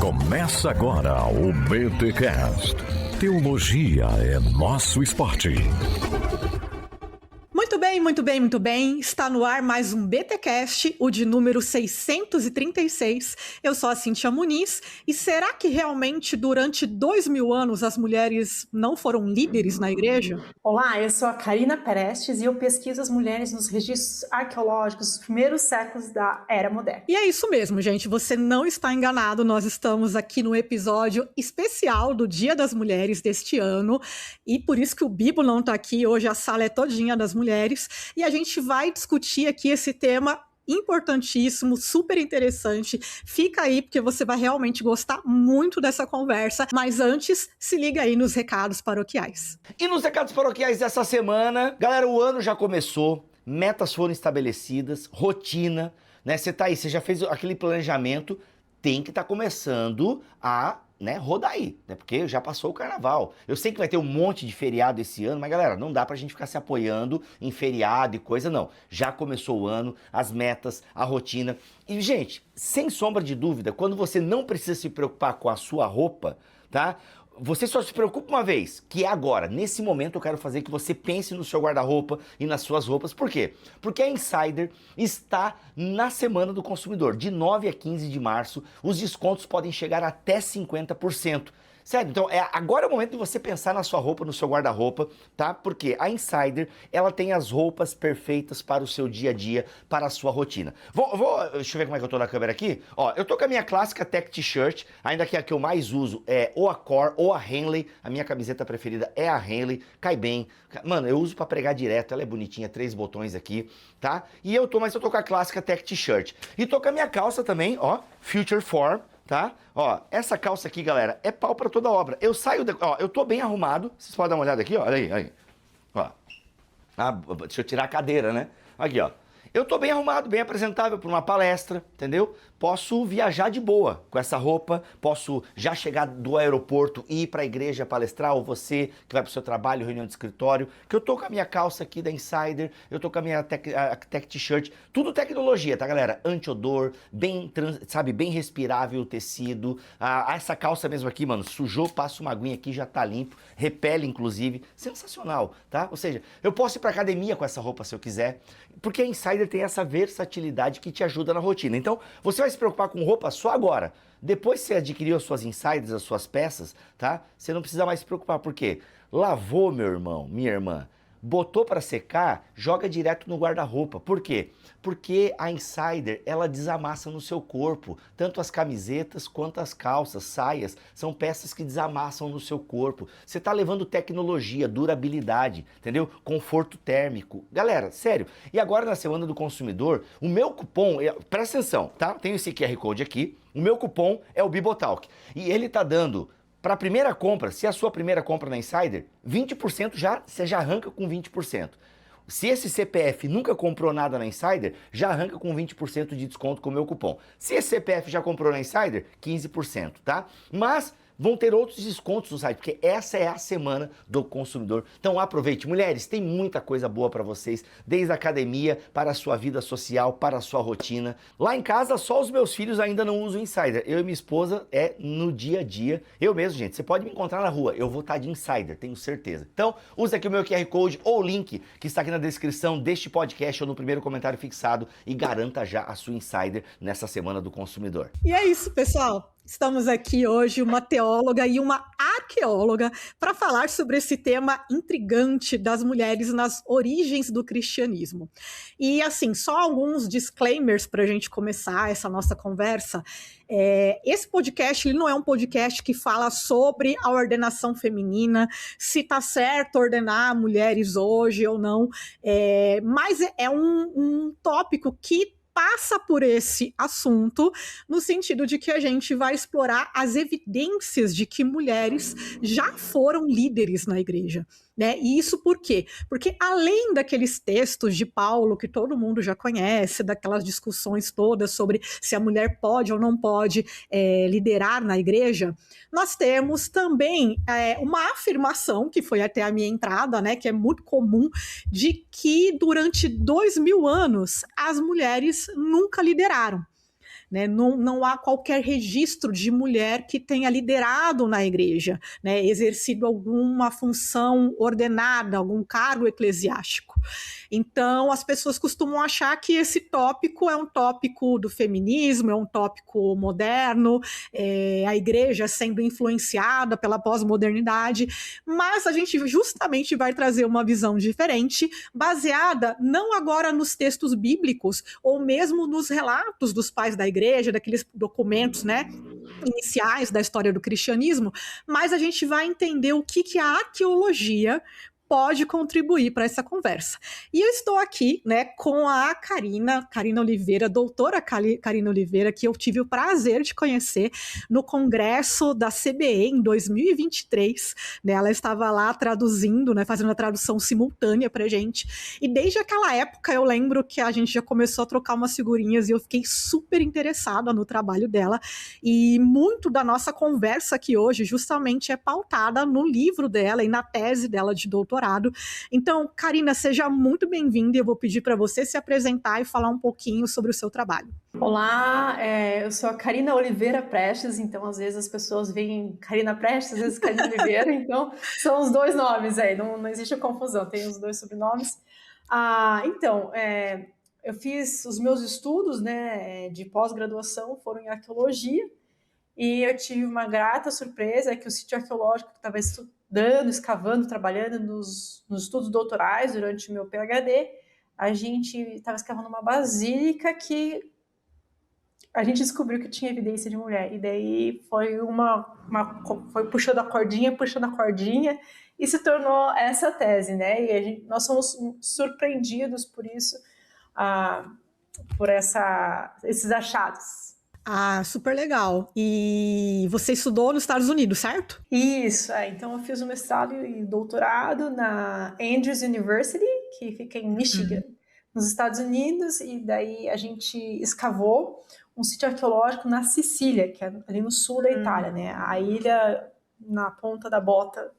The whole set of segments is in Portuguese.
Começa agora o BTcast. Teologia é nosso esporte. Muito bem. Está no ar mais um BTcast, o de número 636. Eu sou a Cíntia Muniz. E será que realmente durante 2000 anos as mulheres não foram líderes na igreja? Olá, eu sou a Karina Perestes e eu pesquiso as mulheres nos registros arqueológicos dos primeiros séculos da Era Moderna. E é isso mesmo, gente. Você não está enganado. Nós estamos aqui no episódio especial do Dia das Mulheres deste ano. E por isso que o Bibo não está aqui. Hoje a sala é todinha das mulheres. E a gente vai discutir aqui esse tema importantíssimo, super interessante. Fica aí porque você vai realmente gostar muito dessa conversa. Mas antes, se liga aí nos recados paroquiais. E nos recados paroquiais dessa semana, galera, o ano já começou, metas foram estabelecidas, rotina, né? Você tá aí, você já fez aquele planejamento, tem que estar começando a rodar aí, né? Porque já passou o carnaval. Eu sei que vai ter um monte de feriado esse ano, mas galera, não dá pra gente ficar se apoiando em feriado e coisa, não. Já começou o ano, as metas, a rotina. E, gente, sem sombra de dúvida, quando você não precisa se preocupar com a sua roupa, tá? Você só se preocupa uma vez, que é agora. Nesse momento eu quero fazer que você pense no seu guarda-roupa e nas suas roupas. Por quê? Porque a Insider está na Semana do Consumidor. De 9 a 15 de março, os descontos podem chegar até 50%. Sério, então agora é o momento de você pensar na sua roupa, no seu guarda-roupa, tá? Porque a Insider, ela tem as roupas perfeitas para o seu dia a dia, para a sua rotina. Deixa eu ver como é que eu tô na câmera aqui. Ó, eu tô com a minha clássica Tech T-shirt, ainda que a que eu mais uso é ou a Core ou a Henley. A minha camiseta preferida é a Henley, cai bem. Mano, eu uso pra pregar direto, ela é bonitinha, 3 botões aqui, tá? Mas eu tô com a clássica Tech T-shirt. E tô com a minha calça também, ó, Future Form. Tá? Ó, essa calça aqui, galera, é pau pra toda obra. Eu saio, eu tô bem arrumado. Vocês podem dar uma olhada aqui, ó, olha aí. Ó. Deixa eu tirar a cadeira, né? Aqui, ó. Eu tô bem arrumado, bem apresentável para uma palestra, entendeu? Posso viajar de boa com essa roupa, posso já chegar do aeroporto e ir para a igreja palestrar, ou você que vai para o seu trabalho, reunião de escritório, que eu tô com a minha calça aqui da Insider, eu tô com a minha Tech T-shirt, tudo tecnologia, tá, galera? Anti-odor, bem respirável o tecido. Essa calça mesmo aqui, mano, sujou, passa uma aguinha aqui, já tá limpo, repele inclusive, sensacional, tá? Ou seja, eu posso ir pra academia com essa roupa se eu quiser, porque a Insider tem essa versatilidade que te ajuda na rotina. Então, você vai se preocupar com roupa só agora. Depois que você adquiriu as suas Insiders, as suas peças, tá? Você não precisa mais se preocupar. Por quê? Lavou, meu irmão, minha irmã, botou para secar, joga direto no guarda-roupa. Por quê? Porque a Insider, ela desamassa no seu corpo. Tanto as camisetas quanto as calças, saias, são peças que desamassam no seu corpo. Você tá levando tecnologia, durabilidade, entendeu? Conforto térmico. Galera, sério. E agora na Semana do Consumidor, o meu cupom, presta atenção, tá? Tem esse QR Code aqui. O meu cupom é o Bibotalk. E ele tá dando para a primeira compra, se é a sua primeira compra na Insider, 20% você já arranca com 20%. Se esse CPF nunca comprou nada na Insider, já arranca com 20% de desconto com o meu cupom. Se esse CPF já comprou na Insider, 15%, tá? Mas vão ter outros descontos no site, porque essa é a Semana do Consumidor. Então aproveite. Mulheres, tem muita coisa boa para vocês, desde a academia, para a sua vida social, para a sua rotina. Lá em casa, só os meus filhos ainda não usam Insider. Eu e minha esposa é no dia a dia. Eu mesmo, gente, você pode me encontrar na rua, eu vou estar de Insider, tenho certeza. Então, use aqui o meu QR Code ou o link que está aqui na descrição deste podcast ou no primeiro comentário fixado e garanta já a sua Insider nessa Semana do Consumidor. E é isso, pessoal. Estamos aqui hoje, uma teóloga e uma arqueóloga, para falar sobre esse tema intrigante das mulheres nas origens do cristianismo. E assim, só alguns disclaimers para a gente começar essa nossa conversa. Esse podcast ele não é um podcast que fala sobre a ordenação feminina, se está certo ordenar mulheres hoje ou não, mas é um tópico que passa por esse assunto, no sentido de que a gente vai explorar as evidências de que mulheres já foram líderes na igreja, né? E isso por quê? Porque além daqueles textos de Paulo que todo mundo já conhece, daquelas discussões todas sobre se a mulher pode ou não pode liderar na igreja, nós temos também uma afirmação, que foi até a minha entrada, né, que é muito comum, de que durante 2000 anos as mulheres nunca lideraram. né? Não há qualquer registro de mulher que tenha liderado na igreja, né? Exercido alguma função ordenada, algum cargo eclesiástico. Então, as pessoas costumam achar que esse tópico é um tópico do feminismo, é um tópico moderno, a igreja sendo influenciada pela pós-modernidade, mas a gente justamente vai trazer uma visão diferente, baseada não agora nos textos bíblicos, ou mesmo nos relatos dos pais da igreja, daqueles documentos, né, iniciais da história do cristianismo, mas a gente vai entender o que a arqueologia pode contribuir para essa conversa. E eu estou aqui, né, com a Carina Oliveira, doutora Carina Oliveira, que eu tive o prazer de conhecer no congresso da CBE em 2023, né, ela estava lá traduzindo, né, fazendo a tradução simultânea para gente, e desde aquela época eu lembro que a gente já começou a trocar umas figurinhas e eu fiquei super interessada no trabalho dela, e muito da nossa conversa aqui hoje justamente é pautada no livro dela e na tese dela de doutorado. Então, Carina, seja muito bem-vinda e eu vou pedir para você se apresentar e falar um pouquinho sobre o seu trabalho. Olá, eu sou a Carina Oliveira Prestes, então às vezes as pessoas veem Carina Prestes, às vezes Carina Oliveira, então são os dois nomes aí, não existe confusão, tem os dois sobrenomes. Eu fiz os meus estudos, né, de pós-graduação, foram em arqueologia, e eu tive uma grata surpresa que o sítio arqueológico que estava estudando, escavando, trabalhando nos estudos doutorais durante o meu PhD, a gente estava escavando uma basílica que a gente descobriu que tinha evidência de mulher. E daí foi foi puxando a cordinha, e se tornou essa tese, né? E nós somos surpreendidos por isso, por esses achados. Ah, super legal. E você estudou nos Estados Unidos, certo? Isso, então eu fiz o mestrado e doutorado na Andrews University, que fica em Michigan, nos Estados Unidos, e daí a gente escavou um sítio arqueológico na Sicília, que é ali no sul da Itália, né? A ilha na ponta da bota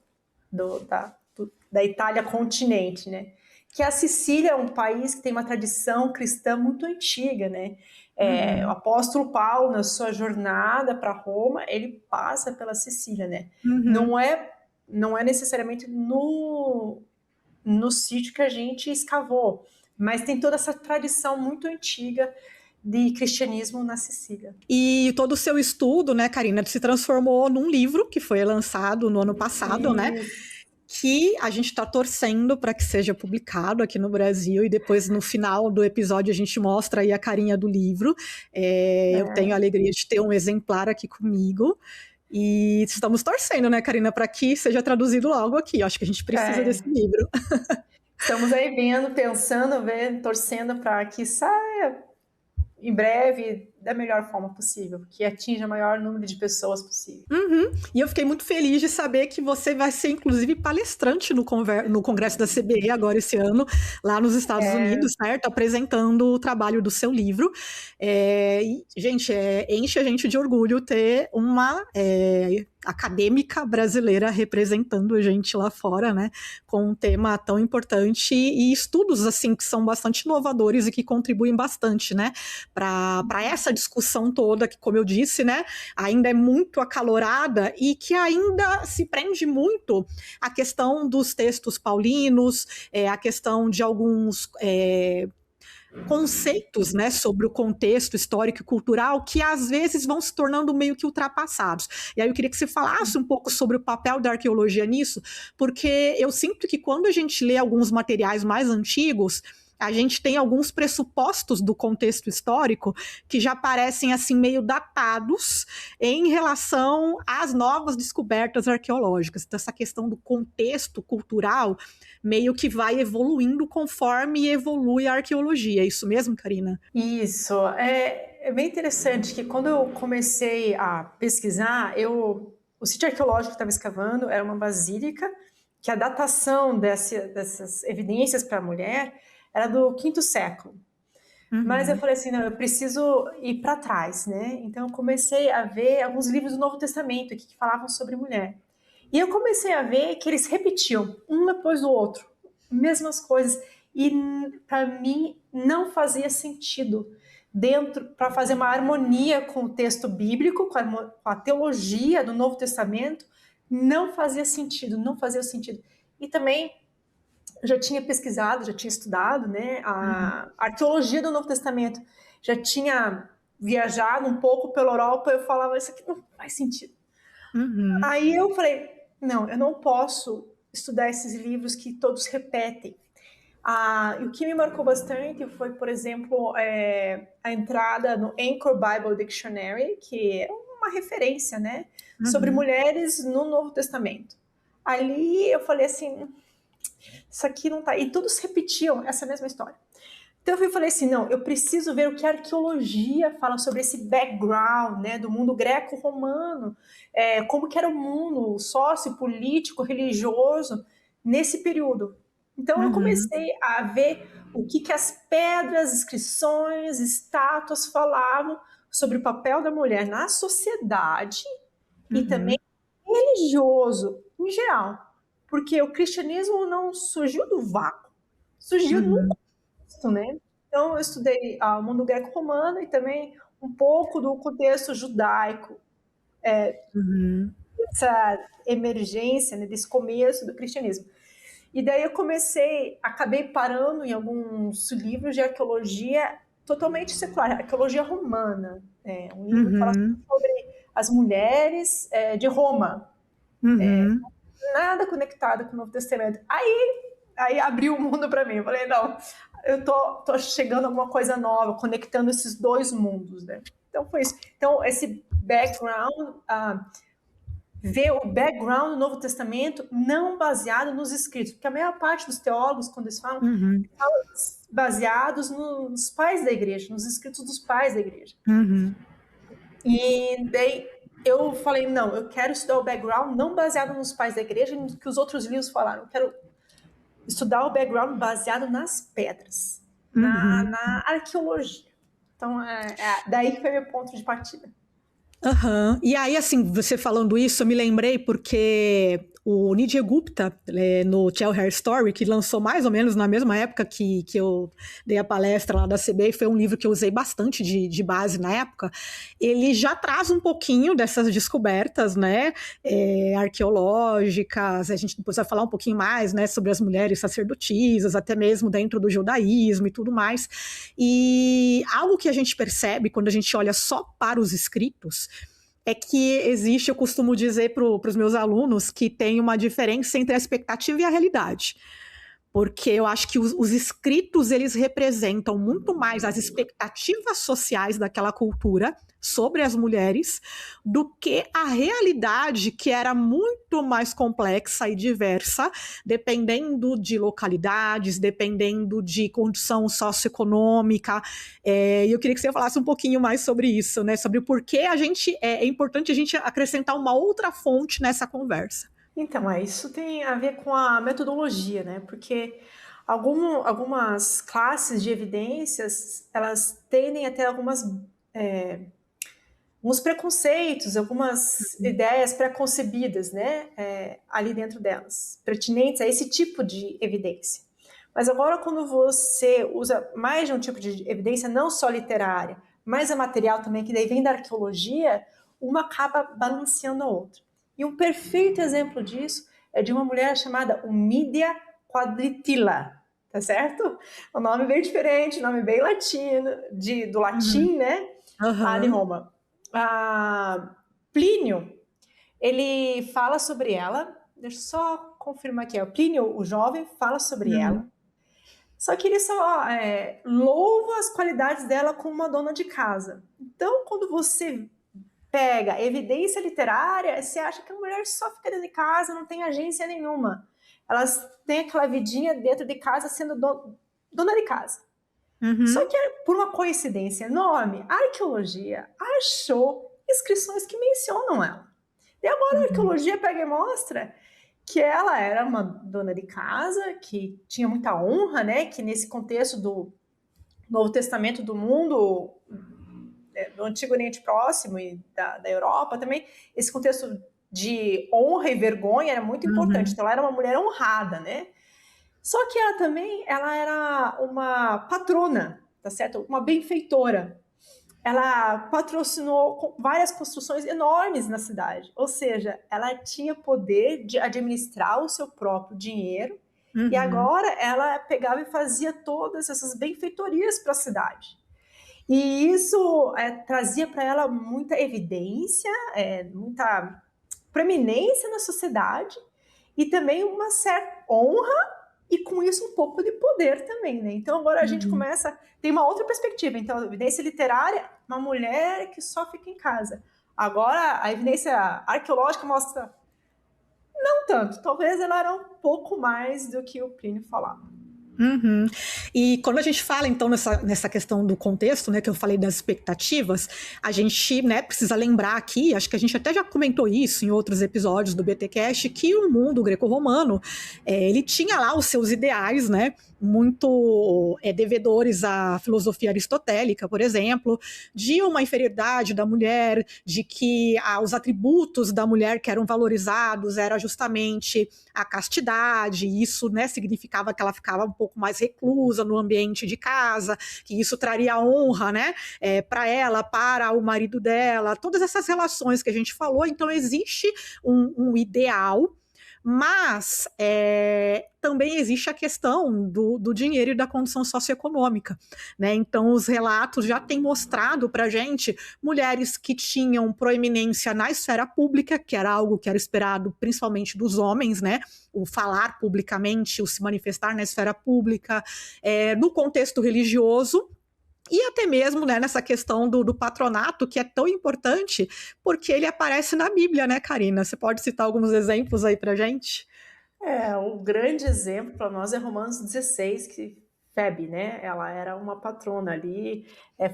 da Itália continente, né? Que a Sicília é um país que tem uma tradição cristã muito antiga, né? O apóstolo Paulo, na sua jornada para Roma, ele passa pela Sicília, né? Não é necessariamente no sítio que a gente escavou, mas tem toda essa tradição muito antiga de cristianismo na Sicília. E todo o seu estudo, né, Carina, se transformou num livro que foi lançado no ano passado, né? Que a gente está torcendo para que seja publicado aqui no Brasil, e depois no final do episódio a gente mostra aí a carinha do livro. Eu tenho a alegria de ter um exemplar aqui comigo, e estamos torcendo, né, Carina, para que seja traduzido logo aqui. Eu acho que a gente precisa desse livro. Estamos aí pensando, torcendo para que saia em breve, da melhor forma possível, que atinja o maior número de pessoas possível. E eu fiquei muito feliz de saber que você vai ser, inclusive, palestrante no Congresso da CBE agora esse ano, lá nos Estados Unidos, certo? Apresentando o trabalho do seu livro. E, gente, enche a gente de orgulho ter uma acadêmica brasileira representando a gente lá fora, né? Com um tema tão importante e estudos, assim, que são bastante inovadores e que contribuem bastante, né? Para essa discussão toda, que, como eu disse, né, ainda é muito acalorada e que ainda se prende muito à questão dos textos paulinos, a questão de alguns conceitos, né, sobre o contexto histórico e cultural que às vezes vão se tornando meio que ultrapassados. E aí eu queria que você falasse um pouco sobre o papel da arqueologia nisso, porque eu sinto que quando a gente lê alguns materiais mais antigos, a gente tem alguns pressupostos do contexto histórico que já parecem assim meio datados em relação às novas descobertas arqueológicas. Então, essa questão do contexto cultural meio que vai evoluindo conforme evolui a arqueologia. É isso mesmo, Carina? Isso. É bem interessante que quando eu comecei a pesquisar, o sítio arqueológico que eu estava escavando era uma basílica, que a datação dessas evidências para a mulher era do V século. Mas eu falei assim, não, eu preciso ir para trás, né? Então eu comecei a ver alguns livros do Novo Testamento que falavam sobre mulher. E eu comecei a ver que eles repetiam, um depois do outro, mesmas coisas. E para mim não fazia sentido dentro para fazer uma harmonia com o texto bíblico, com a teologia do Novo Testamento, não fazia sentido. E também eu já tinha pesquisado, já tinha estudado, né, a arqueologia do Novo Testamento, já tinha viajado um pouco pela Europa, eu falava, isso aqui não faz sentido. Aí eu falei, não, eu não posso estudar esses livros que todos repetem. E o que me marcou bastante foi, por exemplo, a entrada no Anchor Bible Dictionary, que é uma referência, né, sobre mulheres no Novo Testamento. Ali eu falei assim, isso aqui não tá... E todos repetiam essa mesma história. Então eu falei assim, não, eu preciso ver o que a arqueologia fala sobre esse background, né, do mundo greco-romano, como que era o mundo sociopolítico, religioso nesse período. Então eu comecei a ver o que as pedras, inscrições, estátuas falavam sobre o papel da mulher na sociedade e também religioso em geral. Porque o cristianismo não surgiu do vácuo, surgiu no contexto, né? Então eu estudei o mundo greco-romano e também um pouco do contexto judaico, essa emergência, né, desse começo do cristianismo. E daí eu acabei parando em alguns livros de arqueologia totalmente secular, arqueologia romana, um livro que fala sobre as mulheres de Roma, nada conectado com o Novo Testamento. Aí abriu o mundo para mim, eu falei, não, eu tô chegando a alguma coisa nova, conectando esses dois mundos, né? Então foi isso. Então esse background... ver o background do Novo Testamento não baseado nos escritos, porque a maior parte dos teólogos, quando eles falam baseados nos pais da igreja, nos escritos dos pais da igreja. E daí eu falei, não, eu quero estudar o background não baseado nos pais da igreja, no que os outros livros falaram, eu quero estudar o background baseado nas pedras, na arqueologia. Então, daí que foi meu ponto de partida. E aí, assim, você falando isso, eu me lembrei porque o Nidhi Gupta, no Tell Her Story, que lançou mais ou menos na mesma época que eu dei a palestra lá da CBA, foi um livro que eu usei bastante de base na época, ele já traz um pouquinho dessas descobertas, né, arqueológicas, a gente depois vai falar um pouquinho mais, né, sobre as mulheres sacerdotisas, até mesmo dentro do judaísmo e tudo mais, e algo que a gente percebe quando a gente olha só para os escritos, é que existe, eu costumo dizer para os meus alunos, que tem uma diferença entre a expectativa e a realidade. Porque eu acho que os escritos, eles representam muito mais as expectativas sociais daquela cultura sobre as mulheres do que a realidade, que era muito mais complexa e diversa, dependendo de localidades, dependendo de condição socioeconômica. E eu queria que você falasse um pouquinho mais sobre isso, né? Sobre o porquê é importante a gente acrescentar uma outra fonte nessa conversa. Então, isso tem a ver com a metodologia, né? Porque algumas classes de evidências, elas tendem a ter alguns preconceitos, algumas ideias pré-concebidas, né? Ali dentro delas, pertinentes a esse tipo de evidência. Mas agora, quando você usa mais de um tipo de evidência, não só literária, mas a material também, que daí vem da arqueologia, uma acaba balanceando a outra. E um perfeito exemplo disso é de uma mulher chamada Humidia Quadritilla, tá certo? Um nome bem diferente, um nome bem latino, do latim, né? Lá de Roma. Plínio, ele fala sobre ela, deixa eu só confirmar aqui, Plínio, o jovem, fala sobre ela, só que ele só louva as qualidades dela como uma dona de casa. Então, quando você pega evidência literária, você acha que a mulher só fica dentro de casa, não tem agência nenhuma. Elas têm aquela vidinha dentro de casa sendo dona de casa. Só que, por uma coincidência enorme, a arqueologia achou inscrições que mencionam ela. E agora a arqueologia pega e mostra que ela era uma dona de casa, que tinha muita honra, né? Que nesse contexto do Novo Testamento do mundo, do Antigo Oriente Próximo e da Europa também, esse contexto de honra e vergonha era muito importante. Então ela era uma mulher honrada, né? Só que ela era uma patrona, tá certo? Uma benfeitora. ela patrocinou várias construções enormes na cidade. Ou seja, ela tinha poder de administrar o seu próprio dinheiro. E agora ela pegava e fazia todas essas benfeitorias para a cidade. E isso trazia para ela muita evidência, muita preeminência na sociedade e também uma certa honra e com isso um pouco de poder também, né? Então agora a gente começa, tem uma outra perspectiva. Então a evidência literária, uma mulher que só fica em casa. Agora a evidência arqueológica mostra não tanto, talvez ela era um pouco mais do que o Plínio falava. E quando a gente fala, então, nessa questão do contexto, né, que eu falei das expectativas, a gente, né, precisa lembrar aqui, acho que a gente até já comentou isso em outros episódios do BTcast, que o mundo greco-romano, ele tinha lá os seus ideais, né, muito devedores à filosofia aristotélica, por exemplo, de uma inferioridade da mulher, de que os atributos da mulher que eram valorizados era justamente a castidade, e isso, né, significava que ela ficava um pouco mais reclusa no ambiente de casa, que isso traria honra, né, para ela, para o marido dela, todas essas relações que a gente falou. Então existe um ideal, mas também existe a questão do dinheiro e da condição socioeconômica, né? Então os relatos já têm mostrado para a gente mulheres que tinham proeminência na esfera pública, que era algo que era esperado principalmente dos homens, né? O falar publicamente, o se manifestar na esfera pública, no contexto religioso, e até mesmo, né, nessa questão do patronato, que é tão importante, porque ele aparece na Bíblia, né, Karina? Você pode citar alguns exemplos aí pra gente? Um grande exemplo para nós é Romanos 16, que Febe, né, ela era uma patrona ali,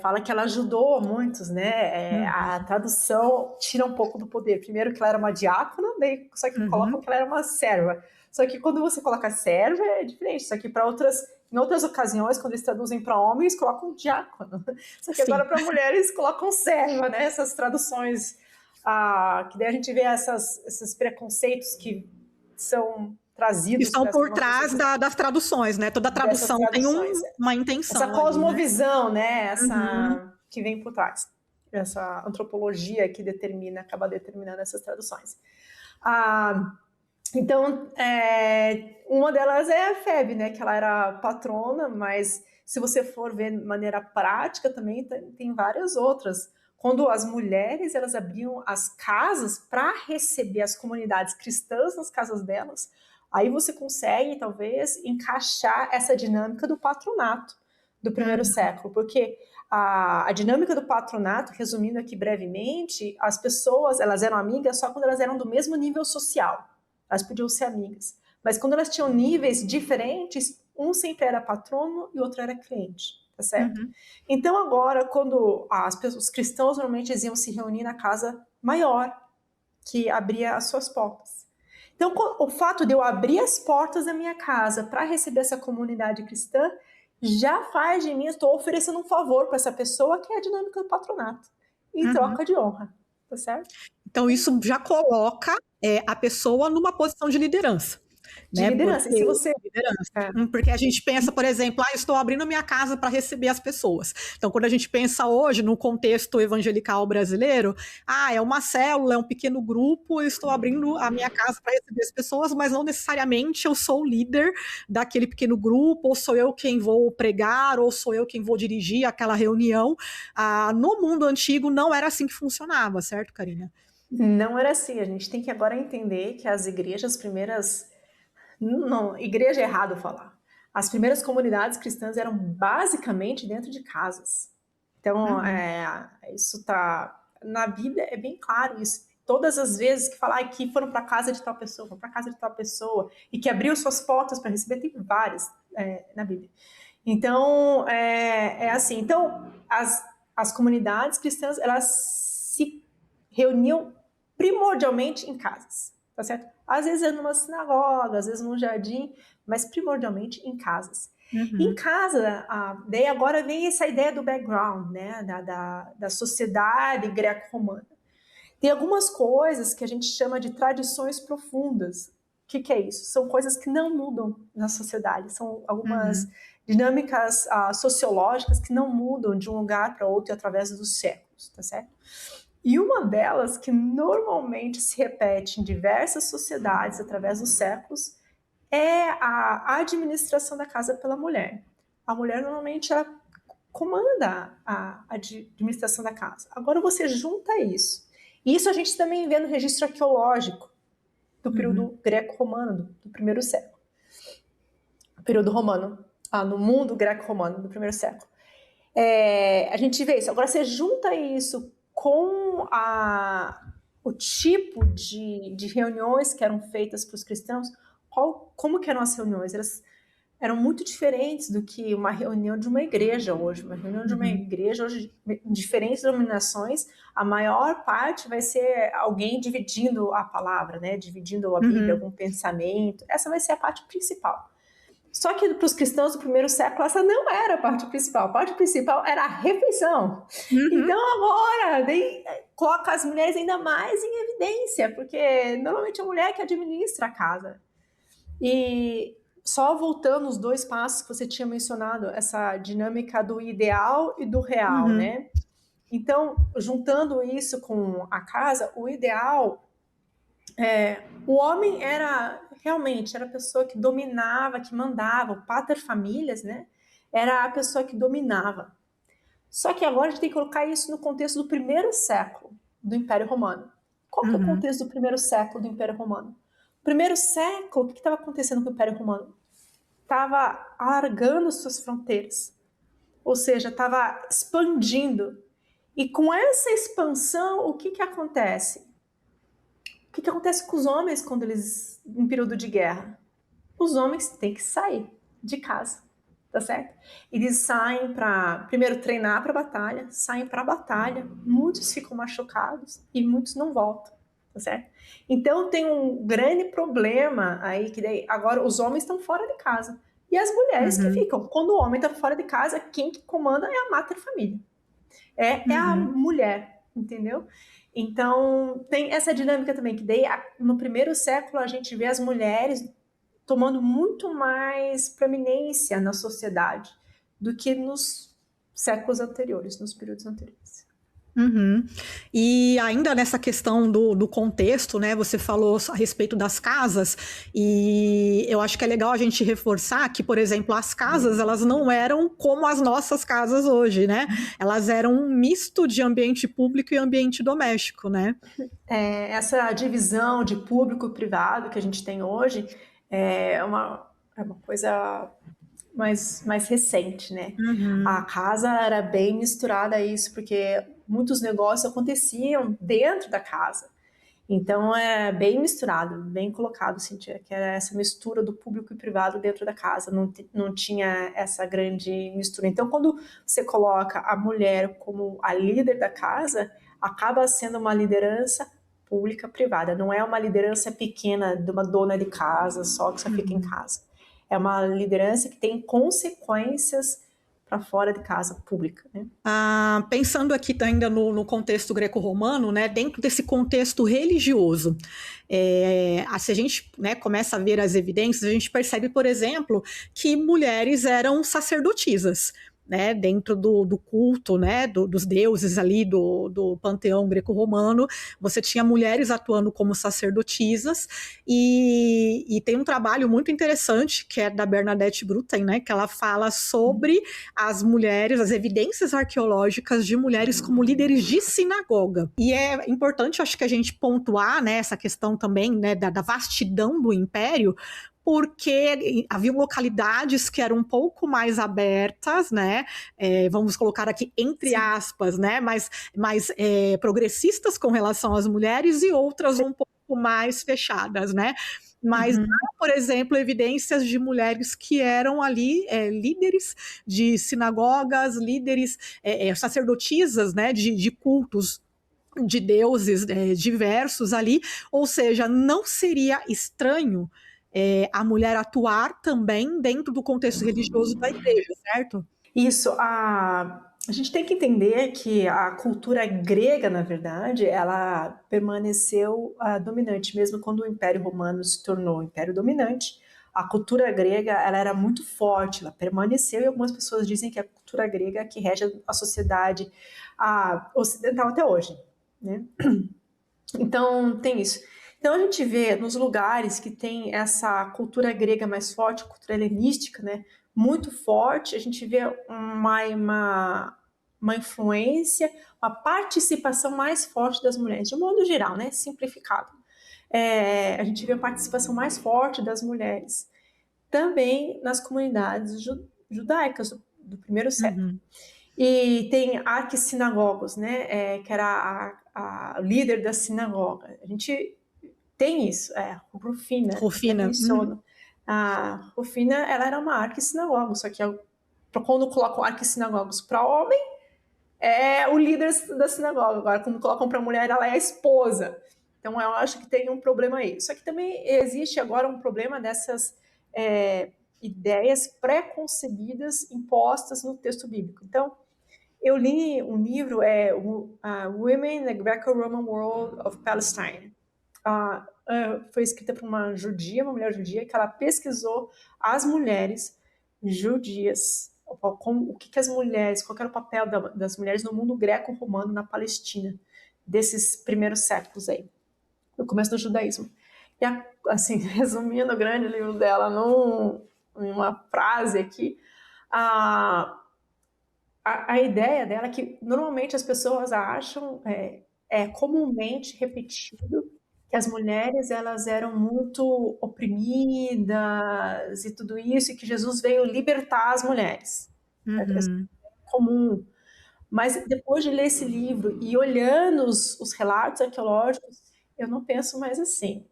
fala que ela ajudou muitos, né, a tradução tira um pouco do poder. Primeiro que ela era uma diácona, daí só que colocam que ela era uma serva. Só que quando você coloca serva é diferente, só que em outras ocasiões, quando eles traduzem para homens, colocam diácono. Só que agora para mulheres colocam serva, né? Essas traduções, que daí a gente vê esses preconceitos que são trazidos. Que estão por trás das traduções, né? Toda tradução tem uma intenção. Essa cosmovisão, né? Que vem por trás. Essa antropologia que acaba determinando essas traduções. Então, uma delas é a Febe, né, que ela era patrona, mas se você for ver de maneira prática também tem várias outras. Quando as mulheres elas abriam as casas para receber as comunidades cristãs nas casas delas, aí você consegue talvez encaixar essa dinâmica do patronato do primeiro século, porque a dinâmica do patronato, resumindo aqui brevemente, as pessoas elas eram amigas só quando elas eram do mesmo nível social. Elas podiam ser amigas. Mas quando elas tinham níveis diferentes, um sempre era patrono e o outro era cliente, tá certo? Então agora, quando os cristãos normalmente iam se reunir na casa maior, que abria as suas portas. Então o fato de eu abrir as portas da minha casa para receber essa comunidade cristã, já faz de mim, eu estou oferecendo um favor para essa pessoa, que é a dinâmica do patronato, em troca de honra, tá certo? Então isso já coloca a pessoa numa posição de liderança. De liderança. Porque, e se você... porque a gente pensa, por exemplo, estou abrindo minha casa para receber as pessoas. Então, quando a gente pensa hoje no contexto evangelical brasileiro, é uma célula, é um pequeno grupo, eu estou abrindo a minha casa para receber as pessoas, mas não necessariamente eu sou o líder daquele pequeno grupo, ou sou eu quem vou pregar, ou sou eu quem vou dirigir aquela reunião. No mundo antigo não era assim que funcionava, certo, Karina? Não era assim. A gente tem que agora entender que as igrejas primeiras... Não, igreja é errado falar. As primeiras comunidades cristãs eram basicamente dentro de casas. Então, isso tá... Na Bíblia é bem claro isso. Todas as vezes que falar que foram para casa de tal pessoa, foram para casa de tal pessoa, e que abriu suas portas para receber, tem várias na Bíblia. Então, é assim. Então, as comunidades cristãs, elas se reuniam primordialmente em casas, tá certo? Às vezes numa sinagoga, às vezes num jardim, mas primordialmente em casas. Em casa, daí agora vem essa ideia do background, né, da sociedade greco-romana. Tem algumas coisas que a gente chama de tradições profundas. O que é isso? São coisas que não mudam na sociedade, são algumas dinâmicas sociológicas que não mudam de um lugar para outro através dos séculos, tá certo? E uma delas, que normalmente se repete em diversas sociedades através dos séculos, é a administração da casa pela mulher. A mulher normalmente ela comanda a administração da casa. Agora você junta isso. E isso a gente também vê no registro arqueológico do período greco-romano, do primeiro século. Período romano, no mundo greco-romano do primeiro século. A gente vê isso. Agora você junta isso com o tipo de reuniões que eram feitas para os cristãos. Como que eram as reuniões? Elas eram muito diferentes do que uma reunião de uma igreja hoje. Uma reunião de uma igreja hoje, em diferentes denominações, a maior parte vai ser alguém dividindo a palavra, né? Dividindo a Bíblia, algum pensamento. Essa vai ser a parte principal. Só que para os cristãos do primeiro século, essa não era a parte principal. A parte principal era a refeição. Então agora coloca as mulheres ainda mais em evidência, porque normalmente é a mulher que administra a casa. E só voltando os 2 passos que você tinha mencionado, essa dinâmica do ideal e do real, né? Então, juntando isso com a casa, o ideal... o homem realmente era a pessoa que dominava, que mandava, o pater familias, né? Era a pessoa que dominava. Só que agora a gente tem que colocar isso no contexto do primeiro século do Império Romano. Qual que é o contexto do primeiro século do Império Romano? No primeiro século, o que estava acontecendo com o Império Romano? Estava alargando suas fronteiras, ou seja, estava expandindo. E com essa expansão, o que acontece? O que acontece com os homens quando eles, em período de guerra? Os homens têm que sair de casa, tá certo? Eles saem para, primeiro, treinar para a batalha, saem para a batalha, muitos ficam machucados e muitos não voltam, tá certo? Então tem um grande problema aí, que daí agora os homens estão fora de casa e as mulheres que ficam. Quando o homem está fora de casa, quem que comanda é a mater família, é a mulher, entendeu? Então, tem essa dinâmica também, que daí no primeiro século a gente vê as mulheres tomando muito mais proeminência na sociedade do que nos séculos anteriores, nos períodos anteriores. E ainda nessa questão do contexto, né? Você falou a respeito das casas, e eu acho que é legal a gente reforçar que, por exemplo, as casas, elas não eram como as nossas casas hoje, né? Elas eram um misto de ambiente público e ambiente doméstico, né? Essa divisão de público e privado que a gente tem hoje é uma coisa mais recente, né? A casa era bem misturada a isso, porque muitos negócios aconteciam dentro da casa. Então, é bem misturado, bem colocado, Cíntia, que era essa mistura do público e privado dentro da casa, não tinha essa grande mistura. Então, quando você coloca a mulher como a líder da casa, acaba sendo uma liderança pública-privada, não é uma liderança pequena de uma dona de casa só que só fica em casa. É uma liderança que tem consequências para fora de casa pública, né? Pensando aqui ainda no contexto greco-romano, né, dentro desse contexto religioso, se a gente, né, começa a ver as evidências, a gente percebe, por exemplo, que mulheres eram sacerdotisas, né, dentro do culto, né, dos deuses ali do panteão greco-romano. Você tinha mulheres atuando como sacerdotisas, e tem um trabalho muito interessante que é da Bernadette Brutten, né, que ela fala sobre as mulheres, as evidências arqueológicas de mulheres como líderes de sinagoga. E é importante, acho que a gente pontuar, né, essa questão também, né, da vastidão do império, porque havia localidades que eram um pouco mais abertas, né? Vamos colocar aqui entre aspas, né? mais progressistas com relação às mulheres, e outras um pouco mais fechadas, né? Mas há, por exemplo, evidências de mulheres que eram ali líderes de sinagogas, líderes, sacerdotisas, né? de cultos de deuses diversos ali, ou seja, não seria estranho a mulher atuar também dentro do contexto religioso da igreja, certo? Isso, a gente tem que entender que a cultura grega, na verdade, ela permaneceu dominante, mesmo quando o Império Romano se tornou o Império dominante. a cultura grega, ela era muito forte, ela permaneceu, e algumas pessoas dizem que a cultura grega que rege a sociedade ocidental até hoje, né? Então, tem isso. Então, a gente vê nos lugares que tem essa cultura grega mais forte, cultura helenística, né, muito forte, a gente vê uma influência, uma participação mais forte das mulheres, de um modo geral, né, simplificado. A gente vê a participação mais forte das mulheres também nas comunidades judaicas do primeiro século. E tem arquissinagogos, né, que era a líder da sinagoga. A gente tem isso, Rufina. A Rufina, ela era uma arquissinagoga, só que quando colocam arquissinagogos para homem, é o líder da sinagoga. Agora, quando colocam para mulher, ela é a esposa. Então, eu acho que tem um problema aí. Só que também existe agora um problema dessas ideias pré-concebidas impostas no texto bíblico. Então, eu li um livro, Women in the Greco-Roman World of Palestine. Foi escrita por uma mulher judia, que ela pesquisou as mulheres judias, o que as mulheres, qual era o papel das mulheres no mundo greco-romano na Palestina, desses primeiros séculos aí, no começo do judaísmo. E, assim, resumindo o grande livro dela numa frase aqui, a ideia dela é que normalmente as pessoas acham, comumente repetido, que as mulheres elas eram muito oprimidas e tudo isso, e que Jesus veio libertar as mulheres. É comum. Mas depois de ler esse livro e olhando os relatos arqueológicos, eu não penso mais assim.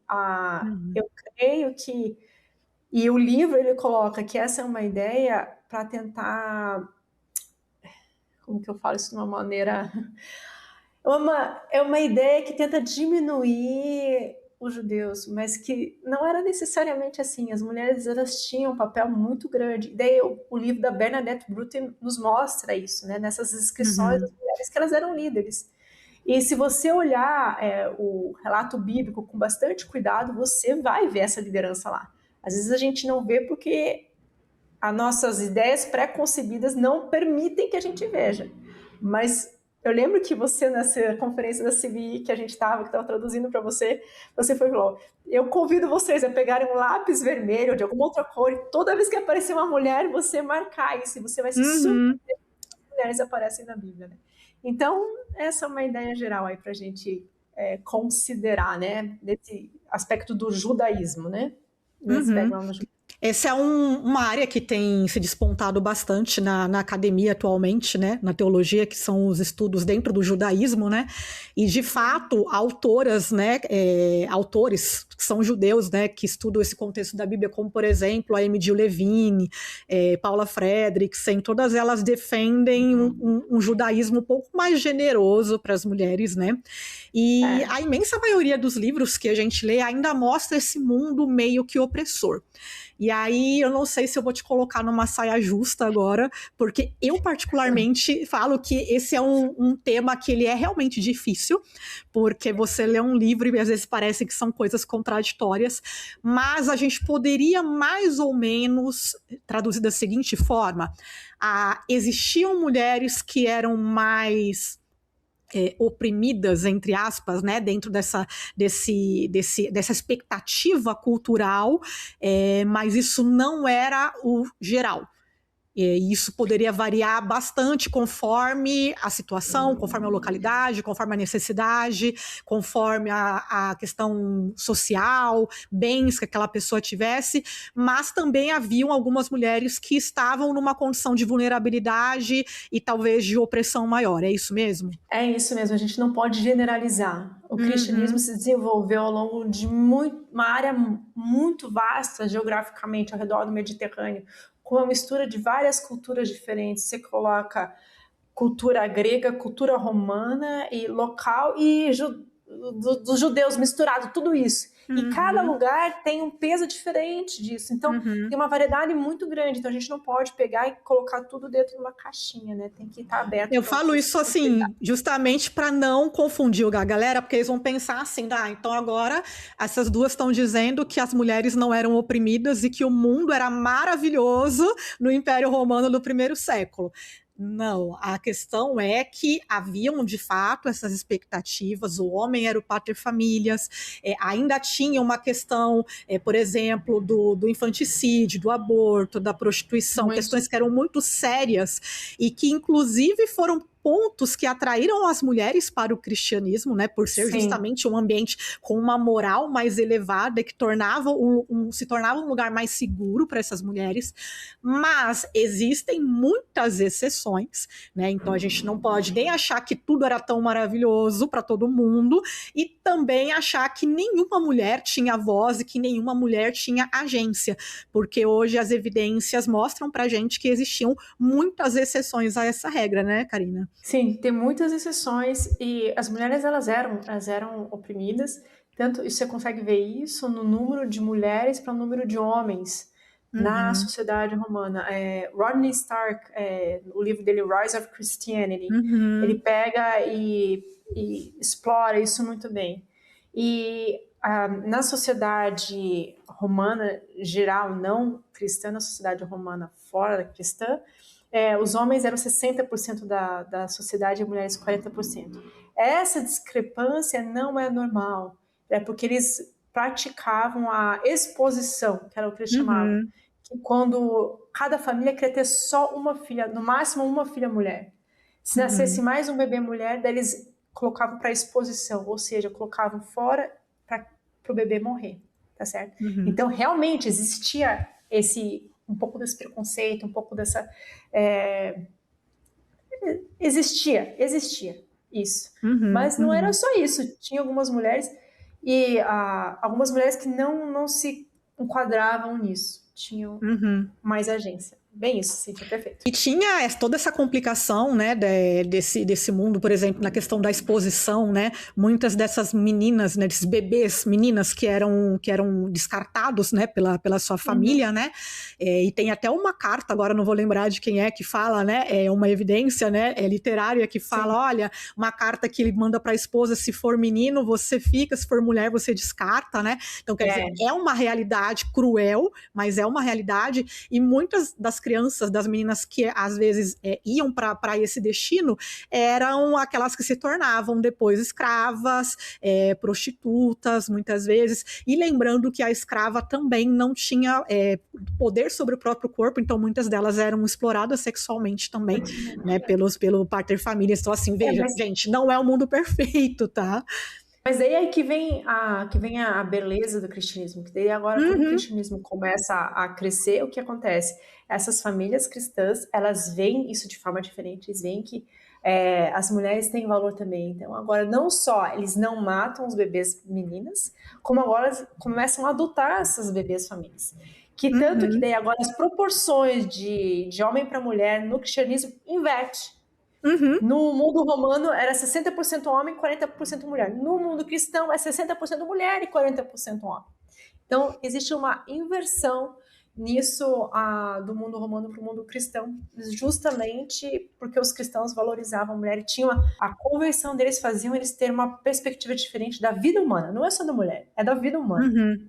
Eu creio que... E o livro, ele coloca que essa é uma ideia para tentar... Como que eu falo isso de uma maneira... É uma ideia que tenta diminuir os judeus, mas que não era necessariamente assim. As mulheres, elas tinham um papel muito grande. Daí o livro da Bernadette Brutin nos mostra isso, né? Nessas descrições das mulheres, que elas eram líderes. E se você olhar o relato bíblico com bastante cuidado, você vai ver essa liderança lá. Às vezes a gente não vê porque as nossas ideias pré-concebidas não permitem que a gente veja. Mas eu lembro que você, nessa conferência da CBI que a gente estava traduzindo para você, você falou, eu convido vocês a pegarem um lápis vermelho ou de alguma outra cor, e toda vez que aparecer uma mulher, você marcar isso, e você vai se surpreender que as mulheres aparecem na Bíblia, né? Então, essa é uma ideia geral aí para a gente considerar, né, desse aspecto do judaísmo, né? Nesse background do judaísmo. Essa é uma área que tem se despontado bastante na academia atualmente, né? Na teologia, que são os estudos dentro do judaísmo, né? E, de fato, autoras, né? Autores que são judeus, né? Que estudam esse contexto da Bíblia, como, por exemplo, a Amy Jill Levine, Paula Fredriksen, todas elas defendem um judaísmo um pouco mais generoso para as mulheres, né? E a imensa maioria dos livros que a gente lê ainda mostra esse mundo meio que opressor. E aí, eu não sei se eu vou te colocar numa saia justa agora, porque eu particularmente falo que esse é um tema que ele é realmente difícil, porque você lê um livro e às vezes parece que são coisas contraditórias, mas a gente poderia mais ou menos traduzir da seguinte forma: existiam mulheres que eram mais... oprimidas, entre aspas, né, dentro dessa expectativa cultural, mas isso não era o geral. E isso poderia variar bastante conforme a situação, conforme a localidade, conforme a necessidade, conforme a questão social, bens que aquela pessoa tivesse, mas também haviam algumas mulheres que estavam numa condição de vulnerabilidade e talvez de opressão maior. É isso mesmo? É isso mesmo, a gente não pode generalizar. O cristianismo se desenvolveu ao longo de uma área muito vasta geograficamente ao redor do Mediterrâneo, com uma mistura de várias culturas diferentes. Você coloca cultura grega, cultura romana e local e dos judeus misturado, tudo isso. E cada lugar tem um peso diferente disso. Então, tem uma variedade muito grande. Então, a gente não pode pegar e colocar tudo dentro de uma caixinha, né? Tem que estar aberto. Eu falo isso assim, justamente para não confundir a galera, porque eles vão pensar assim, então agora essas duas estão dizendo que as mulheres não eram oprimidas e que o mundo era maravilhoso no Império Romano do primeiro século. Não, a questão é que haviam de fato essas expectativas, o homem era o pater familias, ainda tinha uma questão, por exemplo, do infanticídio, do aborto, da prostituição, questões que eram muito sérias e que inclusive foram pontos que atraíram as mulheres para o cristianismo, né, por ser justamente um ambiente com uma moral mais elevada que se tornava um lugar mais seguro para essas mulheres, mas existem muitas exceções, né, então a gente não pode nem achar que tudo era tão maravilhoso para todo mundo e também achar que nenhuma mulher tinha voz e que nenhuma mulher tinha agência, porque hoje as evidências mostram pra gente que existiam muitas exceções a essa regra, né, Karina? Sim, tem muitas exceções e as mulheres elas eram oprimidas, tanto você consegue ver isso no número de mulheres para o número de homens na sociedade romana. Rodney Stark, o livro dele Rise of Christianity, ele pega e explora isso muito bem. E na sociedade romana geral, não cristã, na sociedade romana fora cristã, os homens eram 60% da sociedade e mulheres 40%. Essa discrepância não é normal, porque eles praticavam a exposição, que era o que eles chamavam, que quando cada família queria ter só uma filha, no máximo uma filha mulher. Se nascesse mais um bebê mulher, daí eles colocavam para exposição, ou seja, colocavam fora para o bebê morrer, tá certo? Então, realmente existia um pouco desse preconceito, um pouco dessa... Existia isso. Mas não era só isso. Tinha algumas mulheres que não se enquadravam nisso. Tinham mais agência. Bem isso, sim, foi perfeito. E tinha toda essa complicação, né, desse mundo, por exemplo, na questão da exposição, né, muitas dessas meninas, né, desses bebês, meninas que eram descartados, né, pela sua família, né, e tem até uma carta, agora não vou lembrar de quem é que fala, né, é uma evidência, né, literária que fala, olha, uma carta que ele manda para a esposa, se for menino, você fica, se for mulher, você descarta, né, então quer dizer, é uma realidade cruel, mas é uma realidade, e muitas das crianças, das meninas que às vezes iam para esse destino, eram aquelas que se tornavam depois escravas, prostitutas, muitas vezes, e lembrando que a escrava também não tinha poder sobre o próprio corpo, então muitas delas eram exploradas sexualmente também, né, pelo pater família. Então assim, veja, gente, não é o mundo perfeito, tá? Mas daí é que vem a beleza do cristianismo, que daí agora quando o cristianismo começa a crescer, o que acontece? Essas famílias cristãs, elas veem isso de forma diferente, eles veem que as mulheres têm valor também. Então agora não só eles não matam os bebês meninas, como agora eles começam a adotar essas bebês famílias. Que tanto que daí agora as proporções de homem para mulher no cristianismo inverte. No mundo romano era 60% homem e 40% mulher. No mundo cristão é 60% mulher e 40% homem. Então, existe uma inversão nisso do mundo romano para o mundo cristão, justamente porque os cristãos valorizavam a mulher e tinham a conversão deles, faziam eles ter uma perspectiva diferente da vida humana. Não é só da mulher, é da vida humana.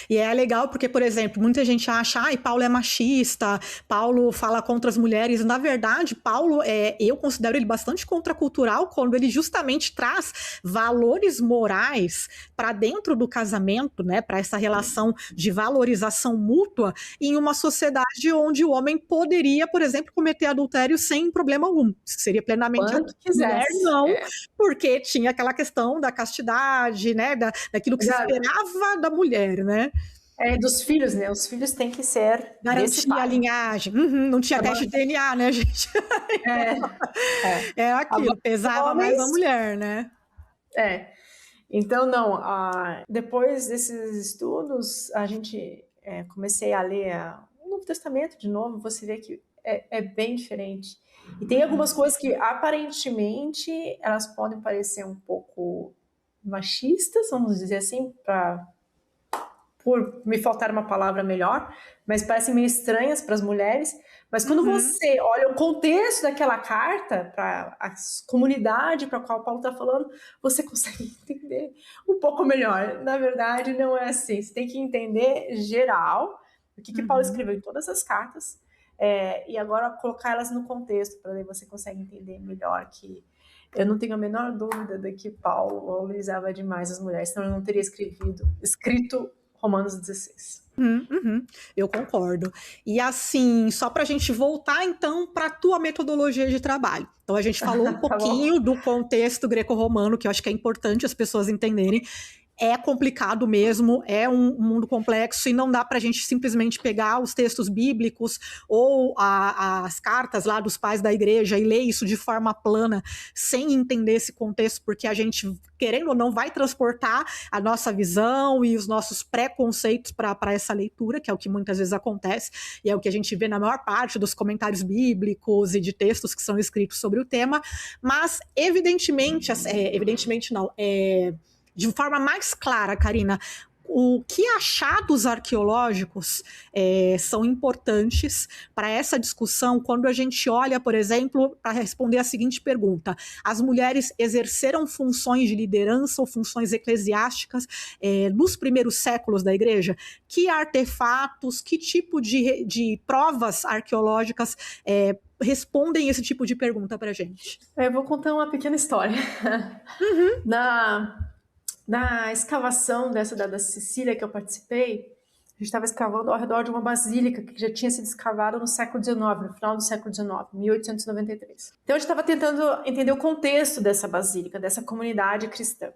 E é legal porque, por exemplo, muita gente acha, Paulo é machista, Paulo fala contra as mulheres. Na verdade, Paulo, eu considero ele bastante contracultural quando ele justamente traz valores morais para dentro do casamento, né, para essa relação de valorização mútua em uma sociedade onde o homem poderia, por exemplo, cometer adultério sem problema algum. Seria plenamente quanto quisesse. Mulher, não, porque tinha aquela questão da castidade, né, daquilo que se esperava da mulher, né? Dos filhos, né? Os filhos têm que ser garantir a linhagem. Não tinha teste de DNA, né, gente? Aquilo, pesava mais a mulher, né? Então, não. Depois desses estudos, a gente comecei a ler o Novo Testamento de novo, você vê que é bem diferente. E tem algumas coisas que, aparentemente, elas podem parecer um pouco machistas, vamos dizer assim, por me faltar uma palavra melhor, mas parecem meio estranhas para as mulheres. Mas quando você olha o contexto daquela carta, para a comunidade para a qual o Paulo está falando, você consegue entender um pouco melhor. Na verdade, não é assim. Você tem que entender geral o que Paulo escreveu em todas as cartas, e agora colocar elas no contexto, para daí você consegue entender melhor que eu não tenho a menor dúvida de que Paulo valorizava demais as mulheres, senão ele não teria escrito Romanos 16. Eu concordo. E assim, só para a gente voltar então para a tua metodologia de trabalho. Então a gente falou um pouquinho do contexto greco-romano, que eu acho que é importante as pessoas entenderem. É complicado mesmo, é um mundo complexo e não dá para a gente simplesmente pegar os textos bíblicos ou as cartas lá dos pais da igreja e ler isso de forma plana, sem entender esse contexto, porque a gente, querendo ou não, vai transportar a nossa visão e os nossos preconceitos para essa leitura, que é o que muitas vezes acontece, e é o que a gente vê na maior parte dos comentários bíblicos e de textos que são escritos sobre o tema, mas evidentemente não, de forma mais clara, Karina, o que achados arqueológicos são importantes para essa discussão quando a gente olha, por exemplo, para responder a seguinte pergunta: as mulheres exerceram funções de liderança ou funções eclesiásticas nos primeiros séculos da igreja? Que artefatos, que tipo de provas arqueológicas respondem esse tipo de pergunta para a gente? Eu vou contar uma pequena história. Na escavação dessa da Sicília que eu participei, a gente estava escavando ao redor de uma basílica que já tinha sido escavada no século XIX, no final do século XIX, 1893. Então a gente estava tentando entender o contexto dessa basílica, dessa comunidade cristã.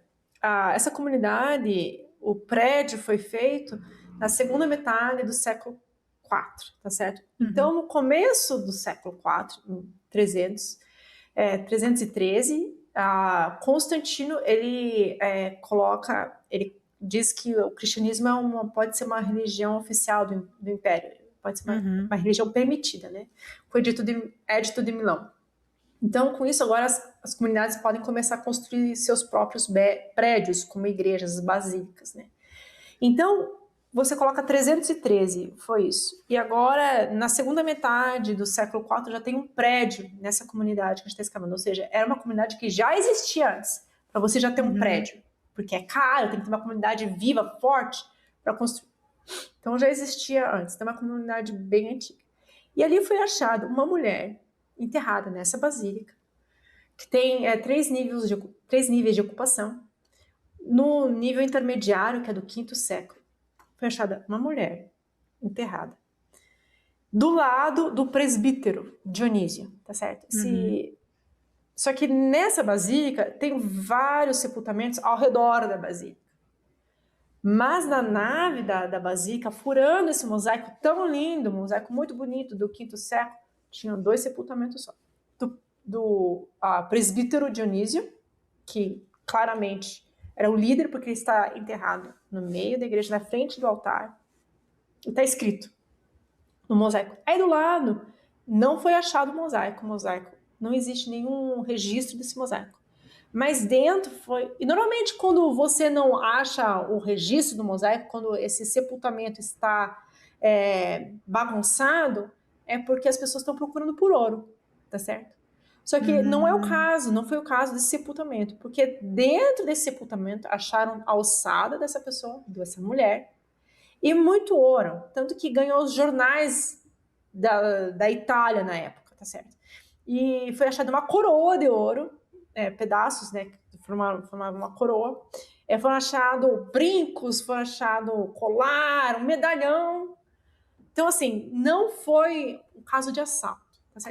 Essa comunidade, o prédio foi feito na segunda metade do século IV, tá certo? Então no começo do século IV, em 313, Constantino, ele diz que o cristianismo pode ser uma religião oficial do Império, pode ser uma religião permitida, né? Com o Edito de Milão. Então, com isso, agora as comunidades podem começar a construir seus próprios prédios, como igrejas, basílicas, né? Então, você coloca 313, foi isso. E agora, na segunda metade do século IV, já tem um prédio nessa comunidade que a gente está escavando. Ou seja, era uma comunidade que já existia antes, para você já ter um prédio. Porque é caro, tem que ter uma comunidade viva, forte, para construir. Então, já existia antes. Então, é uma comunidade bem antiga. E ali foi achada uma mulher enterrada nessa basílica, que tem 3 níveis de ocupação. No nível intermediário, que é do V século, foi achada uma mulher enterrada do lado do presbítero Dionísio, tá certo? Só que nessa basílica tem vários sepultamentos ao redor da basílica. Mas na nave da basílica, furando esse mosaico tão lindo, um mosaico muito bonito do V século, tinham 2 sepultamentos só. Do presbítero Dionísio, que claramente era o líder, porque ele está enterrado no meio da igreja, na frente do altar. E está escrito no mosaico. Aí do lado, não foi achado o mosaico. Não existe nenhum registro desse mosaico. Mas dentro foi... E normalmente quando você não acha o registro do mosaico, quando esse sepultamento está bagunçado, é porque as pessoas estão procurando por ouro, tá certo? Só que não foi o caso desse sepultamento, porque dentro desse sepultamento acharam a ossada dessa pessoa, dessa mulher, e muito ouro, tanto que ganhou os jornais da Itália na época, tá certo? E foi achada uma coroa de ouro, pedaços, né, que formavam uma coroa, foram achados brincos, foi achado colar, um medalhão. Então, assim, não foi um caso de assalto.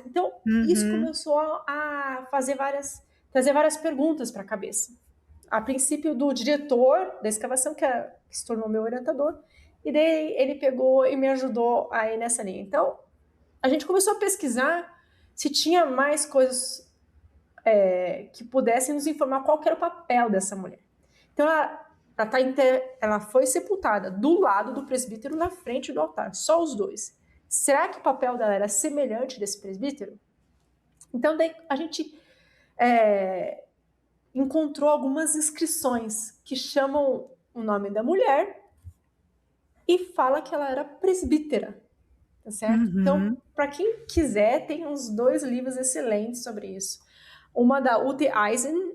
Então, isso começou a trazer várias perguntas para a cabeça. A princípio, do diretor da escavação, que se tornou meu orientador, e daí ele pegou e me ajudou a ir nessa linha. Então, a gente começou a pesquisar se tinha mais coisas que pudessem nos informar qual que era o papel dessa mulher. Então, ela foi sepultada do lado do presbítero, na frente do altar, só os dois. Será que o papel dela era semelhante desse presbítero? Então, daí a gente encontrou algumas inscrições que chamam o nome da mulher e fala que ela era presbítera, tá certo? Então, para quem quiser, tem uns 2 livros excelentes sobre isso. Uma da Ute Eisen,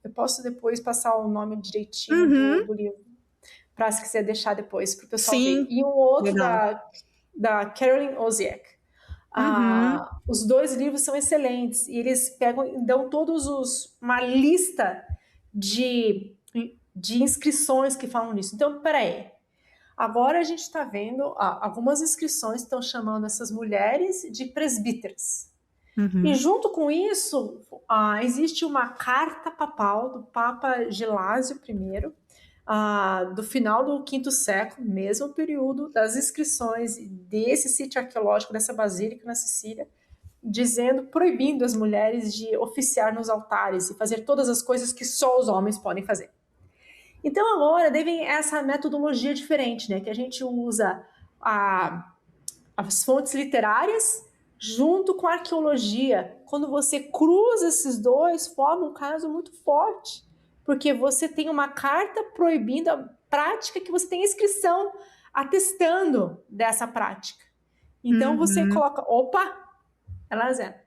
eu posso depois passar o nome direitinho do livro, para se quiser deixar depois para o pessoal ver. E um outro da Carolyn Osiek. Os 2 livros são excelentes e eles dão uma lista de inscrições que falam nisso. Então, peraí. Agora a gente está vendo algumas inscrições estão chamando essas mulheres de presbíteras. E junto com isso, existe uma carta papal do Papa Gelásio I, do final do V século, mesmo período das inscrições desse sítio arqueológico, dessa basílica na Sicília, proibindo as mulheres de oficiar nos altares e fazer todas as coisas que só os homens podem fazer. Então agora vem essa metodologia diferente, né, que a gente usa as fontes literárias junto com a arqueologia. Quando você cruza esses dois, forma um caso muito forte, porque você tem uma carta proibindo a prática que você tem inscrição atestando dessa prática. Então você coloca, elas eram.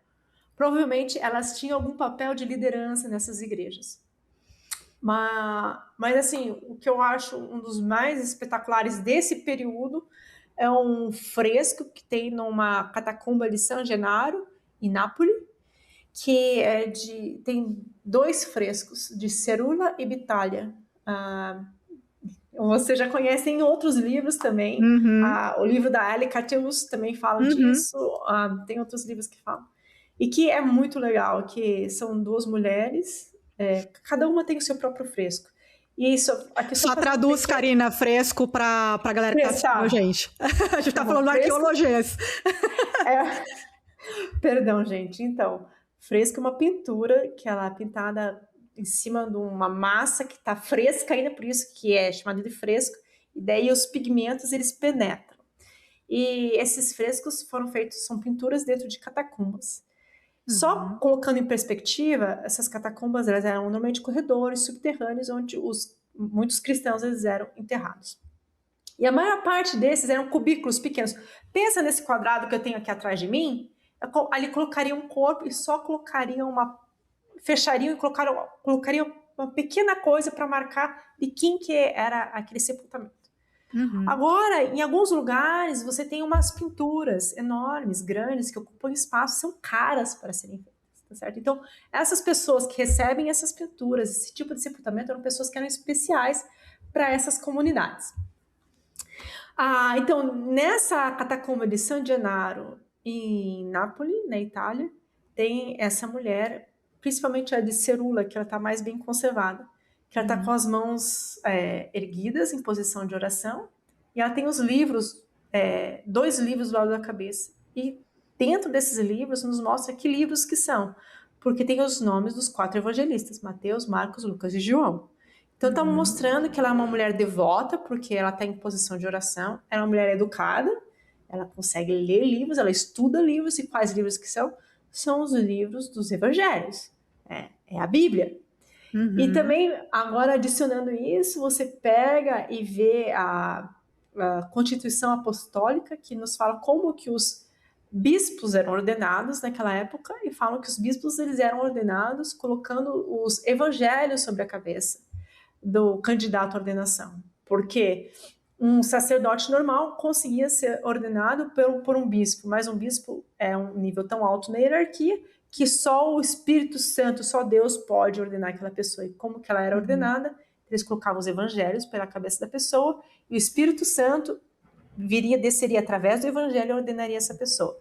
Provavelmente elas tinham algum papel de liderança nessas igrejas. Mas assim, o que eu acho um dos mais espetaculares desse período é um fresco que tem numa catacumba de San Gennaro, em Nápoles, que tem 2 frescos, de Cerula e Bitália. Você já conhece em outros livros também. O livro da Ellie Cateus também fala disso. Tem outros livros que falam. E que é muito legal, que são 2 mulheres, cada uma tem o seu próprio fresco. E isso, aqui só traduz, Karina, fresco para a galera que está assistindo a gente. A gente está falando arqueologias. Perdão, gente. Então, fresco é uma pintura que ela é pintada em cima de uma massa que está fresca ainda, por isso que é chamada de fresco, e daí os pigmentos eles penetram. E esses frescos são pinturas dentro de catacumbas. Só colocando em perspectiva, essas catacumbas elas eram normalmente corredores subterrâneos onde muitos cristãos eles eram enterrados. E a maior parte desses eram cubículos pequenos. Pensa nesse quadrado que eu tenho aqui atrás de mim, ali colocaria um corpo e só fechariam e colocariam uma pequena coisa para marcar de quem que era aquele sepultamento. Agora, em alguns lugares, você tem umas pinturas enormes, grandes, que ocupam espaço, são caras para serem feitas, tá certo? Então, essas pessoas que recebem essas pinturas, esse tipo de sepultamento, eram pessoas que eram especiais para essas comunidades. Então, nessa catacumba de San Gennaro, em Nápoles, na Itália, tem essa mulher, principalmente a de Cerula, que ela está mais bem conservada, que ela está com as mãos erguidas em posição de oração, e ela tem os livros, 2 livros do lado da cabeça. E dentro desses livros nos mostra que livros que são, porque tem os nomes dos 4 evangelistas, Mateus, Marcos, Lucas e João. Então está mostrando que ela é uma mulher devota, porque ela está em posição de oração, ela é uma mulher educada, ela consegue ler livros, ela estuda livros, e quais livros que são? São os livros dos evangelhos, é a Bíblia. E também, agora adicionando isso, você pega e vê a Constituição Apostólica, que nos fala como que os bispos eram ordenados naquela época, e falam que os bispos eles eram ordenados colocando os evangelhos sobre a cabeça do candidato à ordenação. Porque um sacerdote normal conseguia ser ordenado por um bispo, mas um bispo é um nível tão alto na hierarquia que só o Espírito Santo, só Deus pode ordenar aquela pessoa. E como que ela era ordenada? Eles colocavam os evangelhos pela cabeça da pessoa, e o Espírito Santo desceria através do evangelho e ordenaria essa pessoa.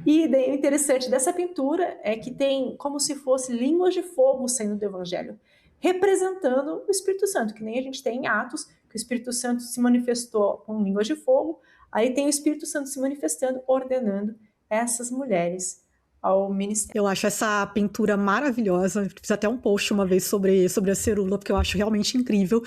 E o interessante dessa pintura é que tem como se fosse línguas de fogo saindo do evangelho, representando o Espírito Santo, que nem a gente tem em Atos, que o Espírito Santo se manifestou com línguas de fogo, aí tem o Espírito Santo se manifestando, ordenando essas mulheres ao ministério. Eu acho essa pintura maravilhosa. Fiz até um post uma vez sobre a Cerula, porque eu acho realmente incrível.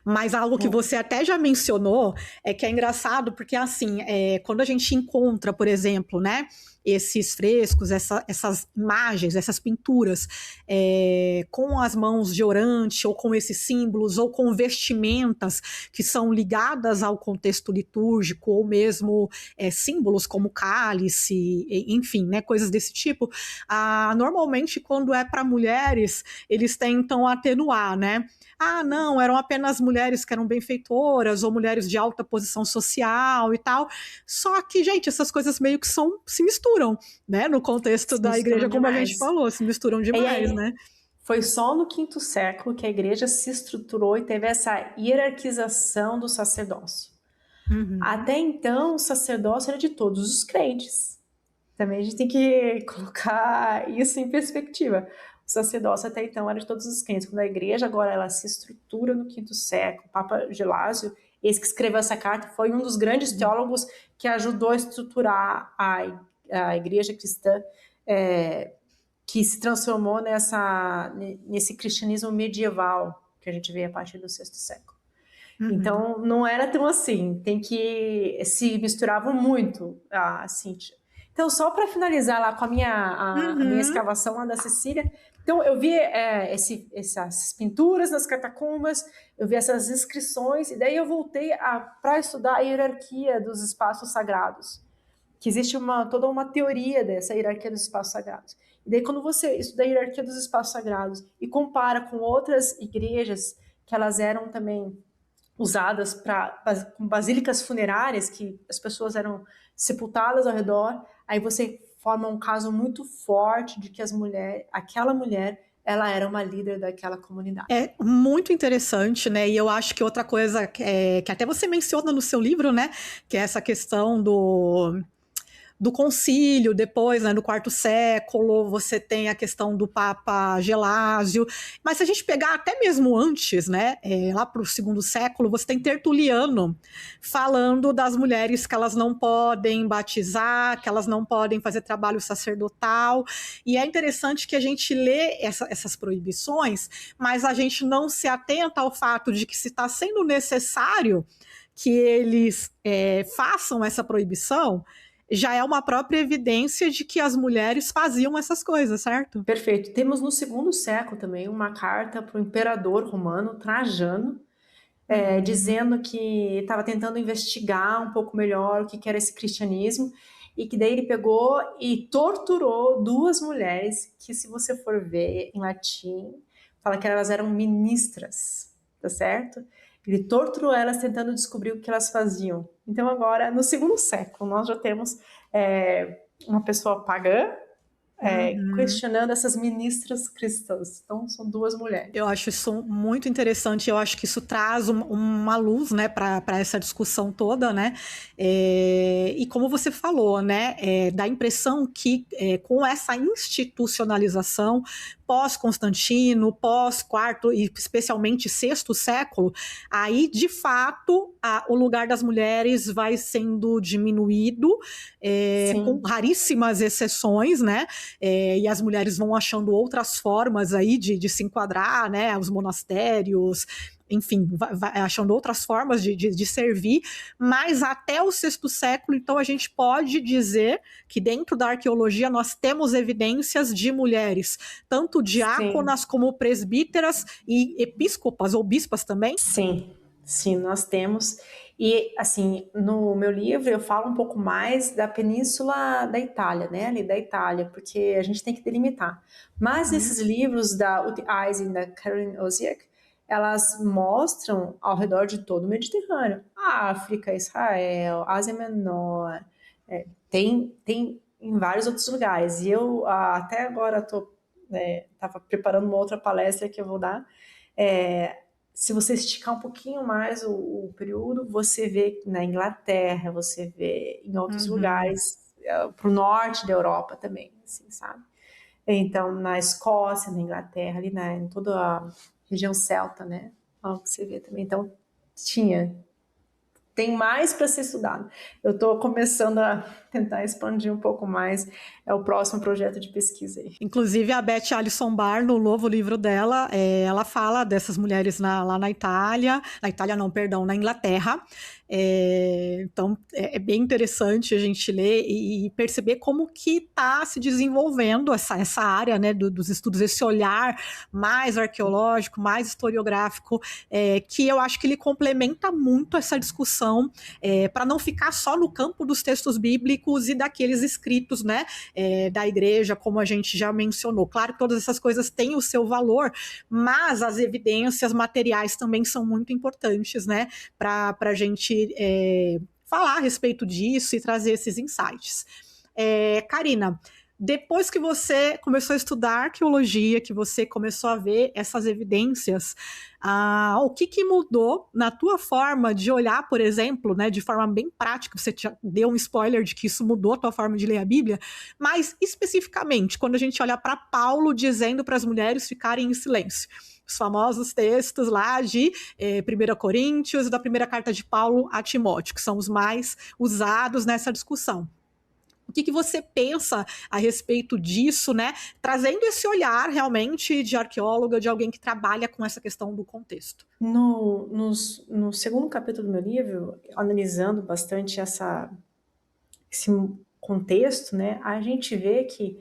Mas algo que você até já mencionou é que é engraçado, porque assim, quando a gente encontra, por exemplo, né, esses frescos, essas imagens, essas pinturas, com as mãos de orante, ou com esses símbolos, ou com vestimentas que são ligadas ao contexto litúrgico, ou mesmo símbolos como cálice, enfim, né, coisas desse tipo, normalmente quando é para mulheres, eles tentam atenuar, né? Ah, não, eram apenas mulheres que eram benfeitoras, ou mulheres de alta posição social e tal. Só que, gente, essas coisas meio que se misturam, né? No contexto da igreja, como a gente falou, se misturam demais, né? Foi só no quinto século que a igreja se estruturou e teve essa hierarquização do sacerdócio. Até então, o sacerdócio era de todos os crentes. Também a gente tem que colocar isso em perspectiva. O sacerdócio até então era de todos os crentes. Quando a igreja agora ela se estrutura no quinto século, o Papa Gelásio, esse que escreveu essa carta, foi um dos grandes teólogos que ajudou a estruturar a igreja cristã, que se transformou nesse cristianismo medieval que a gente vê a partir do sexto século. Então, não era tão assim, se misturavam muito, Cíntia. Então, só para finalizar lá com a minha escavação lá da Sicília, então eu vi essas pinturas nas catacumbas, eu vi essas inscrições, e daí eu voltei para estudar a hierarquia dos espaços sagrados, que existe toda uma teoria dessa hierarquia dos espaços sagrados. E daí quando você estuda a hierarquia dos espaços sagrados e compara com outras igrejas, que elas eram também usadas com basílicas funerárias, que as pessoas eram sepultadas ao redor, aí você forma um caso muito forte de que aquela mulher, ela era uma líder daquela comunidade. É muito interessante, né? E eu acho que outra coisa que até você menciona no seu livro, né? Que é essa questão do concílio, depois, né, no quarto século, você tem a questão do Papa Gelásio, mas se a gente pegar até mesmo antes, né, lá para o segundo século, você tem Tertuliano falando das mulheres que elas não podem batizar, que elas não podem fazer trabalho sacerdotal, e é interessante que a gente lê essas proibições, mas a gente não se atenta ao fato de que se está sendo necessário que eles façam essa proibição, já é uma própria evidência de que as mulheres faziam essas coisas, certo? Perfeito. Temos no segundo século também uma carta para o imperador romano, Trajano, dizendo que estava tentando investigar um pouco melhor o que era esse cristianismo, e que daí ele pegou e torturou duas mulheres que, se você for ver em latim, fala que elas eram ministras, tá certo? Ele torturou elas tentando descobrir o que elas faziam. Então agora, no segundo século, nós já temos uma pessoa pagã questionando essas ministras cristãs. Então, são duas mulheres. Eu acho isso muito interessante, eu acho que isso traz uma luz, né, para essa discussão toda, né, e como você falou, né, dá a impressão que com essa institucionalização pós-Constantino, pós-quarto e especialmente sexto século, aí de fato o lugar das mulheres vai sendo diminuído, com raríssimas exceções, né? E as mulheres vão achando outras formas aí de se enquadrar, né? Os monastérios, enfim, vai achando outras formas de servir, mas até o sexto século, então a gente pode dizer que dentro da arqueologia nós temos evidências de mulheres, tanto diáconas como presbíteras e episcopas ou bispas também? Sim, nós temos. E, assim, no meu livro eu falo um pouco mais da península da Itália, né, ali da Itália, porque a gente tem que delimitar. Mas nesses livros da Ute Eisen e da Caroline Osiek, elas mostram ao redor de todo o Mediterrâneo, a África, Israel, Ásia Menor, tem em vários outros lugares. E eu até agora estava preparando uma outra palestra que eu vou dar. Se você esticar um pouquinho mais o período, você vê na Inglaterra, você vê em outros lugares, para o norte da Europa também, assim, sabe? Então, na Escócia, na Inglaterra, ali em toda a região celta, né? Você vê também. Então, tem mais para ser estudado. Eu estou começando a tentar expandir um pouco mais. É o próximo projeto de pesquisa aí. Inclusive, a Beth Allison Barr, no novo livro dela, ela fala dessas mulheres lá na Itália. Na Itália não, perdão, na Inglaterra. Então, é bem interessante a gente ler e perceber como que está se desenvolvendo essa área, né, dos estudos, esse olhar mais arqueológico, mais historiográfico, que eu acho que ele complementa muito essa discussão, para não ficar só no campo dos textos bíblicos e daqueles escritos, né, da igreja, como a gente já mencionou. Claro que todas essas coisas têm o seu valor, mas as evidências materiais também são muito importantes, né, para a gente falar a respeito disso e trazer esses insights. Karina, depois que você começou a estudar arqueologia, que você começou a ver essas evidências, o que mudou na tua forma de olhar, por exemplo, né, de forma bem prática? Você já deu um spoiler de que isso mudou a tua forma de ler a Bíblia, mas especificamente, quando a gente olha para Paulo dizendo para as mulheres ficarem em silêncio, os famosos textos lá de 1 Coríntios e da primeira carta de Paulo a Timóteo, que são os mais usados nessa discussão. O que você pensa a respeito disso, né? Trazendo esse olhar realmente de arqueóloga, de alguém que trabalha com essa questão do contexto. No segundo capítulo do meu livro, analisando bastante esse contexto, né, a gente vê que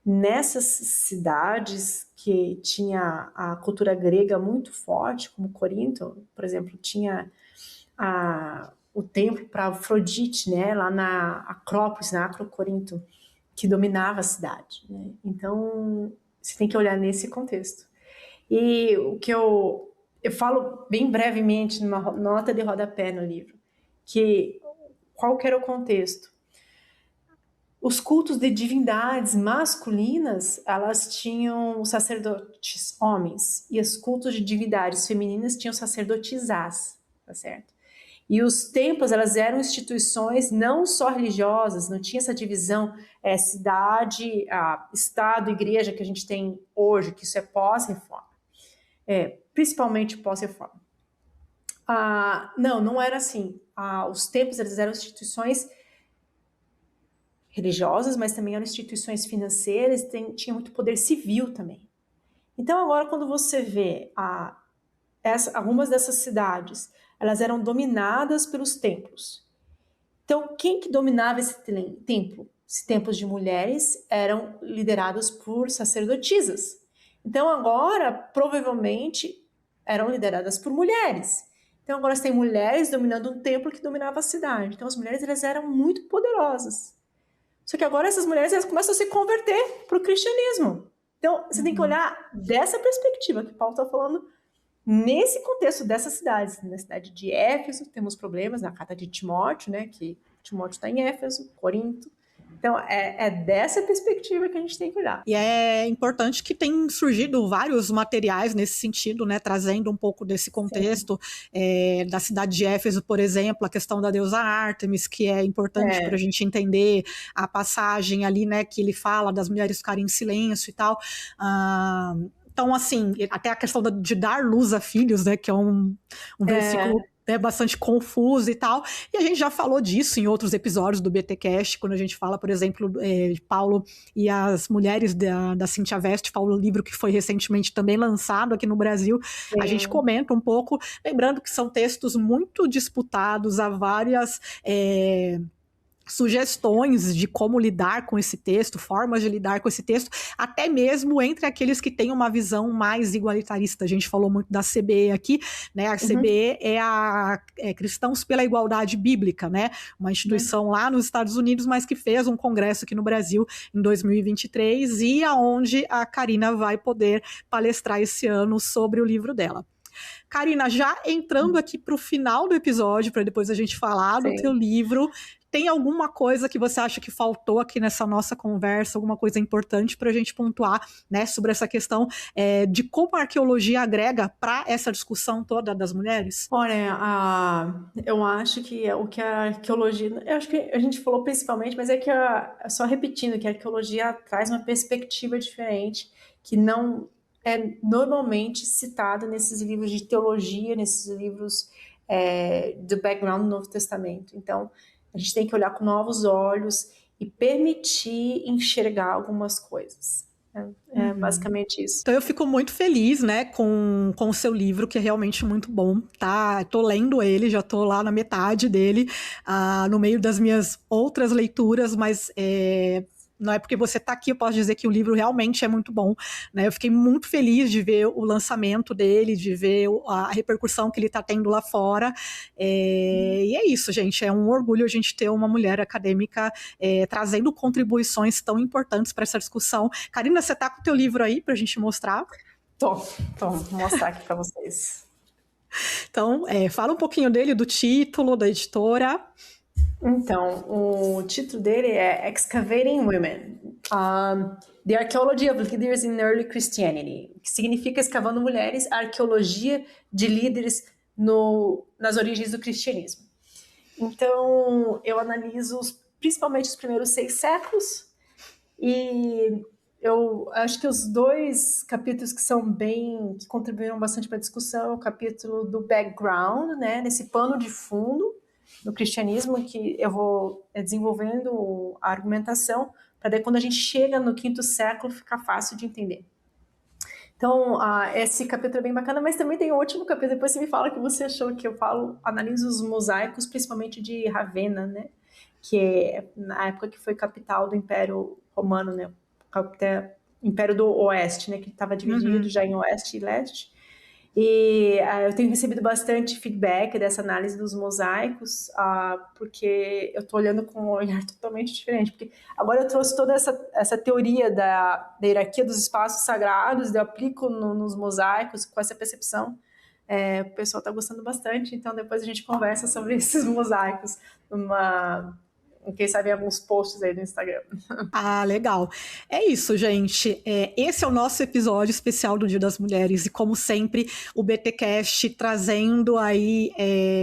nessas cidades que tinha a cultura grega muito forte, como Corinto, por exemplo, tinha o templo para Afrodite, né, lá na Acrópolis, na Acrocorinto, que dominava a cidade, né? Então, você tem que olhar nesse contexto. E o que eu falo bem brevemente numa nota de rodapé no livro, que qual que era o contexto? Os cultos de divindades masculinas, elas tinham sacerdotes homens, e os cultos de divindades femininas tinham sacerdotisas, tá certo? E os templos, elas eram instituições não só religiosas, não tinha essa divisão cidade, estado, igreja que a gente tem hoje, que isso é pós-reforma, principalmente pós-reforma. Não era assim. Os templos, eles eram instituições religiosas, mas também eram instituições financeiras, tinha muito poder civil também. Então agora quando você vê algumas dessas cidades, elas eram dominadas pelos templos. Então quem que dominava esse templo? Esses templos de mulheres eram liderados por sacerdotisas. Então agora, provavelmente, eram lideradas por mulheres. Então agora você tem mulheres dominando um templo que dominava a cidade. Então as mulheres, elas eram muito poderosas. Só que agora essas mulheres, elas começam a se converter para o cristianismo. Então, você tem que olhar dessa perspectiva que Paulo está falando, nesse contexto dessas cidades. Na cidade de Éfeso, temos problemas, na carta de Timóteo, né, que Timóteo está em Éfeso, Corinto. Então, é dessa perspectiva que a gente tem que olhar. E é importante que tem surgido vários materiais nesse sentido, né, trazendo um pouco desse contexto da cidade de Éfeso, por exemplo, a questão da deusa Ártemis, que é importante para a gente entender a passagem ali, né, que ele fala das mulheres ficarem em silêncio e tal. Então, assim, até a questão de dar luz a filhos, né, que é um versículo bastante confuso e tal, e a gente já falou disso em outros episódios do BTcast, quando a gente fala, por exemplo, de Paulo e as mulheres da Cynthia West, Paulo, livro que foi recentemente também lançado aqui no Brasil, a gente comenta um pouco, lembrando que são textos muito disputados, há várias sugestões de como lidar com esse texto, formas de lidar com esse texto, até mesmo entre aqueles que têm uma visão mais igualitarista. A gente falou muito da CBE aqui, né? A CBE é Cristãos pela Igualdade Bíblica, né? Uma instituição lá nos Estados Unidos, mas que fez um congresso aqui no Brasil em 2023 e aonde a Karina vai poder palestrar esse ano sobre o livro dela. Karina, já entrando aqui para o final do episódio, para depois a gente falar do teu livro, tem alguma coisa que você acha que faltou aqui nessa nossa conversa, alguma coisa importante para a gente pontuar, né, sobre essa questão de como a arqueologia agrega para essa discussão toda das mulheres? Olha, eu acho que o que a arqueologia... Eu acho que a gente falou principalmente, mas só repetindo, que a arqueologia traz uma perspectiva diferente, que não é normalmente citada nesses livros de teologia, nesses livros do background do Novo Testamento. Então, a gente tem que olhar com novos olhos e permitir enxergar algumas coisas. É basicamente isso. Então eu fico muito feliz, né, com o seu livro, que é realmente muito bom, tá? Tô lendo ele, já tô lá na metade dele, no meio das minhas outras leituras, mas não é porque você tá aqui, eu posso dizer que o livro realmente é muito bom, né? Eu fiquei muito feliz de ver o lançamento dele, de ver a repercussão que ele tá tendo lá fora. E é isso, gente. É um orgulho a gente ter uma mulher acadêmica trazendo contribuições tão importantes para essa discussão. Karina, você tá com o teu livro aí pra gente mostrar? Vou mostrar aqui para vocês. Então, fala um pouquinho dele, do título, da editora. Então, o título dele é Excavating Women, The Archaeology of Leaders in Early Christianity, que significa Escavando Mulheres, a arqueologia de líderes nas origens do cristianismo. Então, eu analiso principalmente os primeiros 6 séculos, e eu acho que os 2 capítulos que contribuíram bastante para a discussão é o capítulo do background, né, nesse pano de fundo do cristianismo, que eu vou desenvolvendo a argumentação, para daí quando a gente chega no 5º século ficar fácil de entender. Então, esse capítulo é bem bacana, mas também tem o último capítulo, depois você me fala o que você achou, que eu analiso os mosaicos, principalmente de Ravenna, né, que é na época que foi capital do Império Romano, né, Império do Oeste, né, que estava dividido já em Oeste e Leste. E eu tenho recebido bastante feedback dessa análise dos mosaicos, porque eu estou olhando com um olhar totalmente diferente, porque agora eu trouxe toda essa teoria da hierarquia dos espaços sagrados, eu aplico nos mosaicos com essa percepção. O pessoal está gostando bastante, então depois a gente conversa sobre esses mosaicos quem sabe alguns posts aí no Instagram. Legal. É isso, gente. Esse é o nosso episódio especial do Dia das Mulheres e, como sempre, o BTcast trazendo aí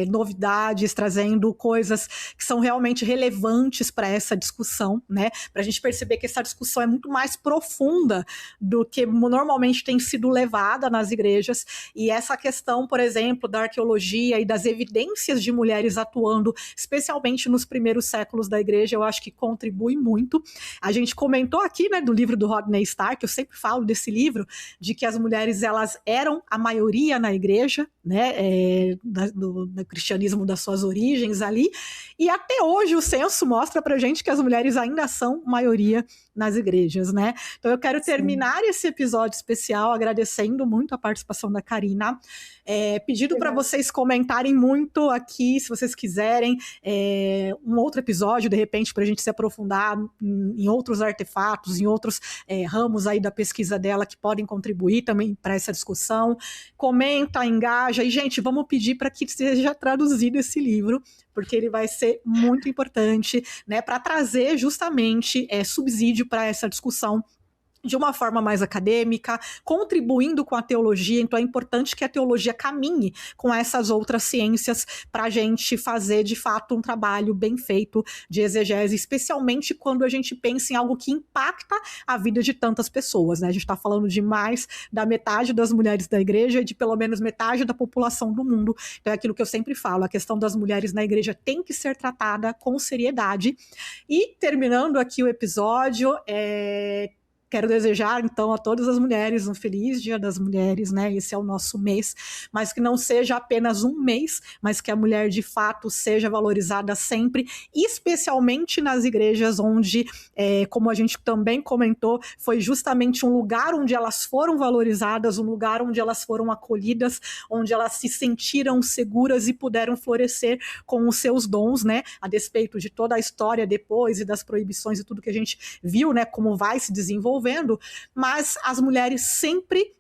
novidades, trazendo coisas que são realmente relevantes para essa discussão, né? Para a gente perceber que essa discussão é muito mais profunda do que normalmente tem sido levada nas igrejas, e essa questão, por exemplo, da arqueologia e das evidências de mulheres atuando, especialmente nos primeiros séculos da igreja, eu acho que contribui muito. A gente comentou aqui, né, do livro do Rodney Stark, eu sempre falo desse livro, de que as mulheres, elas eram a maioria na igreja, né, do cristianismo das suas origens ali, e até hoje o censo mostra pra gente que as mulheres ainda são maioria nas igrejas, né? Então eu quero terminar esse episódio especial agradecendo muito a participação da Karina, pedindo para vocês comentarem muito aqui, se vocês quiserem, um outro episódio, de repente, para a gente se aprofundar em outros artefatos, em outros ramos aí da pesquisa dela que podem contribuir também para essa discussão. Comenta, engaja, e gente, vamos pedir para que seja traduzido esse livro, porque ele vai ser muito importante, né, para trazer justamente subsídio para essa discussão de uma forma mais acadêmica, contribuindo com a teologia. Então é importante que a teologia caminhe com essas outras ciências para a gente fazer, de fato, um trabalho bem feito de exegese, especialmente quando a gente pensa em algo que impacta a vida de tantas pessoas, né? A gente está falando de mais da metade das mulheres da igreja e de pelo menos metade da população do mundo. Então é aquilo que eu sempre falo, a questão das mulheres na igreja tem que ser tratada com seriedade. E terminando aqui o episódio, quero desejar, então, a todas as mulheres um feliz Dia das Mulheres, né? Esse é o nosso mês, mas que não seja apenas um mês, mas que a mulher, de fato, seja valorizada sempre, especialmente nas igrejas onde, como a gente também comentou, foi justamente um lugar onde elas foram valorizadas, um lugar onde elas foram acolhidas, onde elas se sentiram seguras e puderam florescer com os seus dons, né? A despeito de toda a história depois e das proibições e tudo que a gente viu, né? Como vai se desenvolvendo, mas as mulheres sempre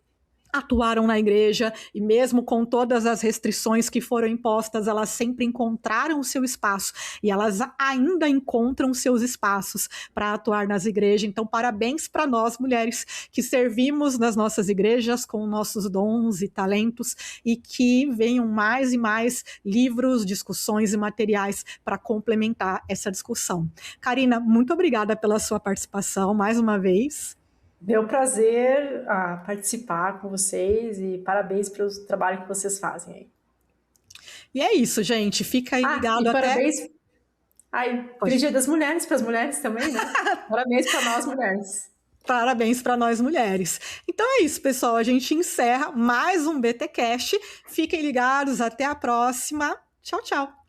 atuaram na igreja, e mesmo com todas as restrições que foram impostas, elas sempre encontraram o seu espaço, e elas ainda encontram seus espaços para atuar nas igrejas. Então, parabéns para nós, mulheres, que servimos nas nossas igrejas com nossos dons e talentos, e que venham mais e mais livros, discussões e materiais para complementar essa discussão. Karina, muito obrigada pela sua participação mais uma vez. Deu prazer participar com vocês e parabéns pelo trabalho que vocês fazem aí. E é isso, gente. Fica aí ligado até... Parabéns. Feliz Dia das Mulheres para as mulheres também, né? Parabéns para nós, mulheres. Parabéns para nós mulheres. Então é isso, pessoal. A gente encerra mais um BTcast. Fiquem ligados. Até a próxima. Tchau, tchau.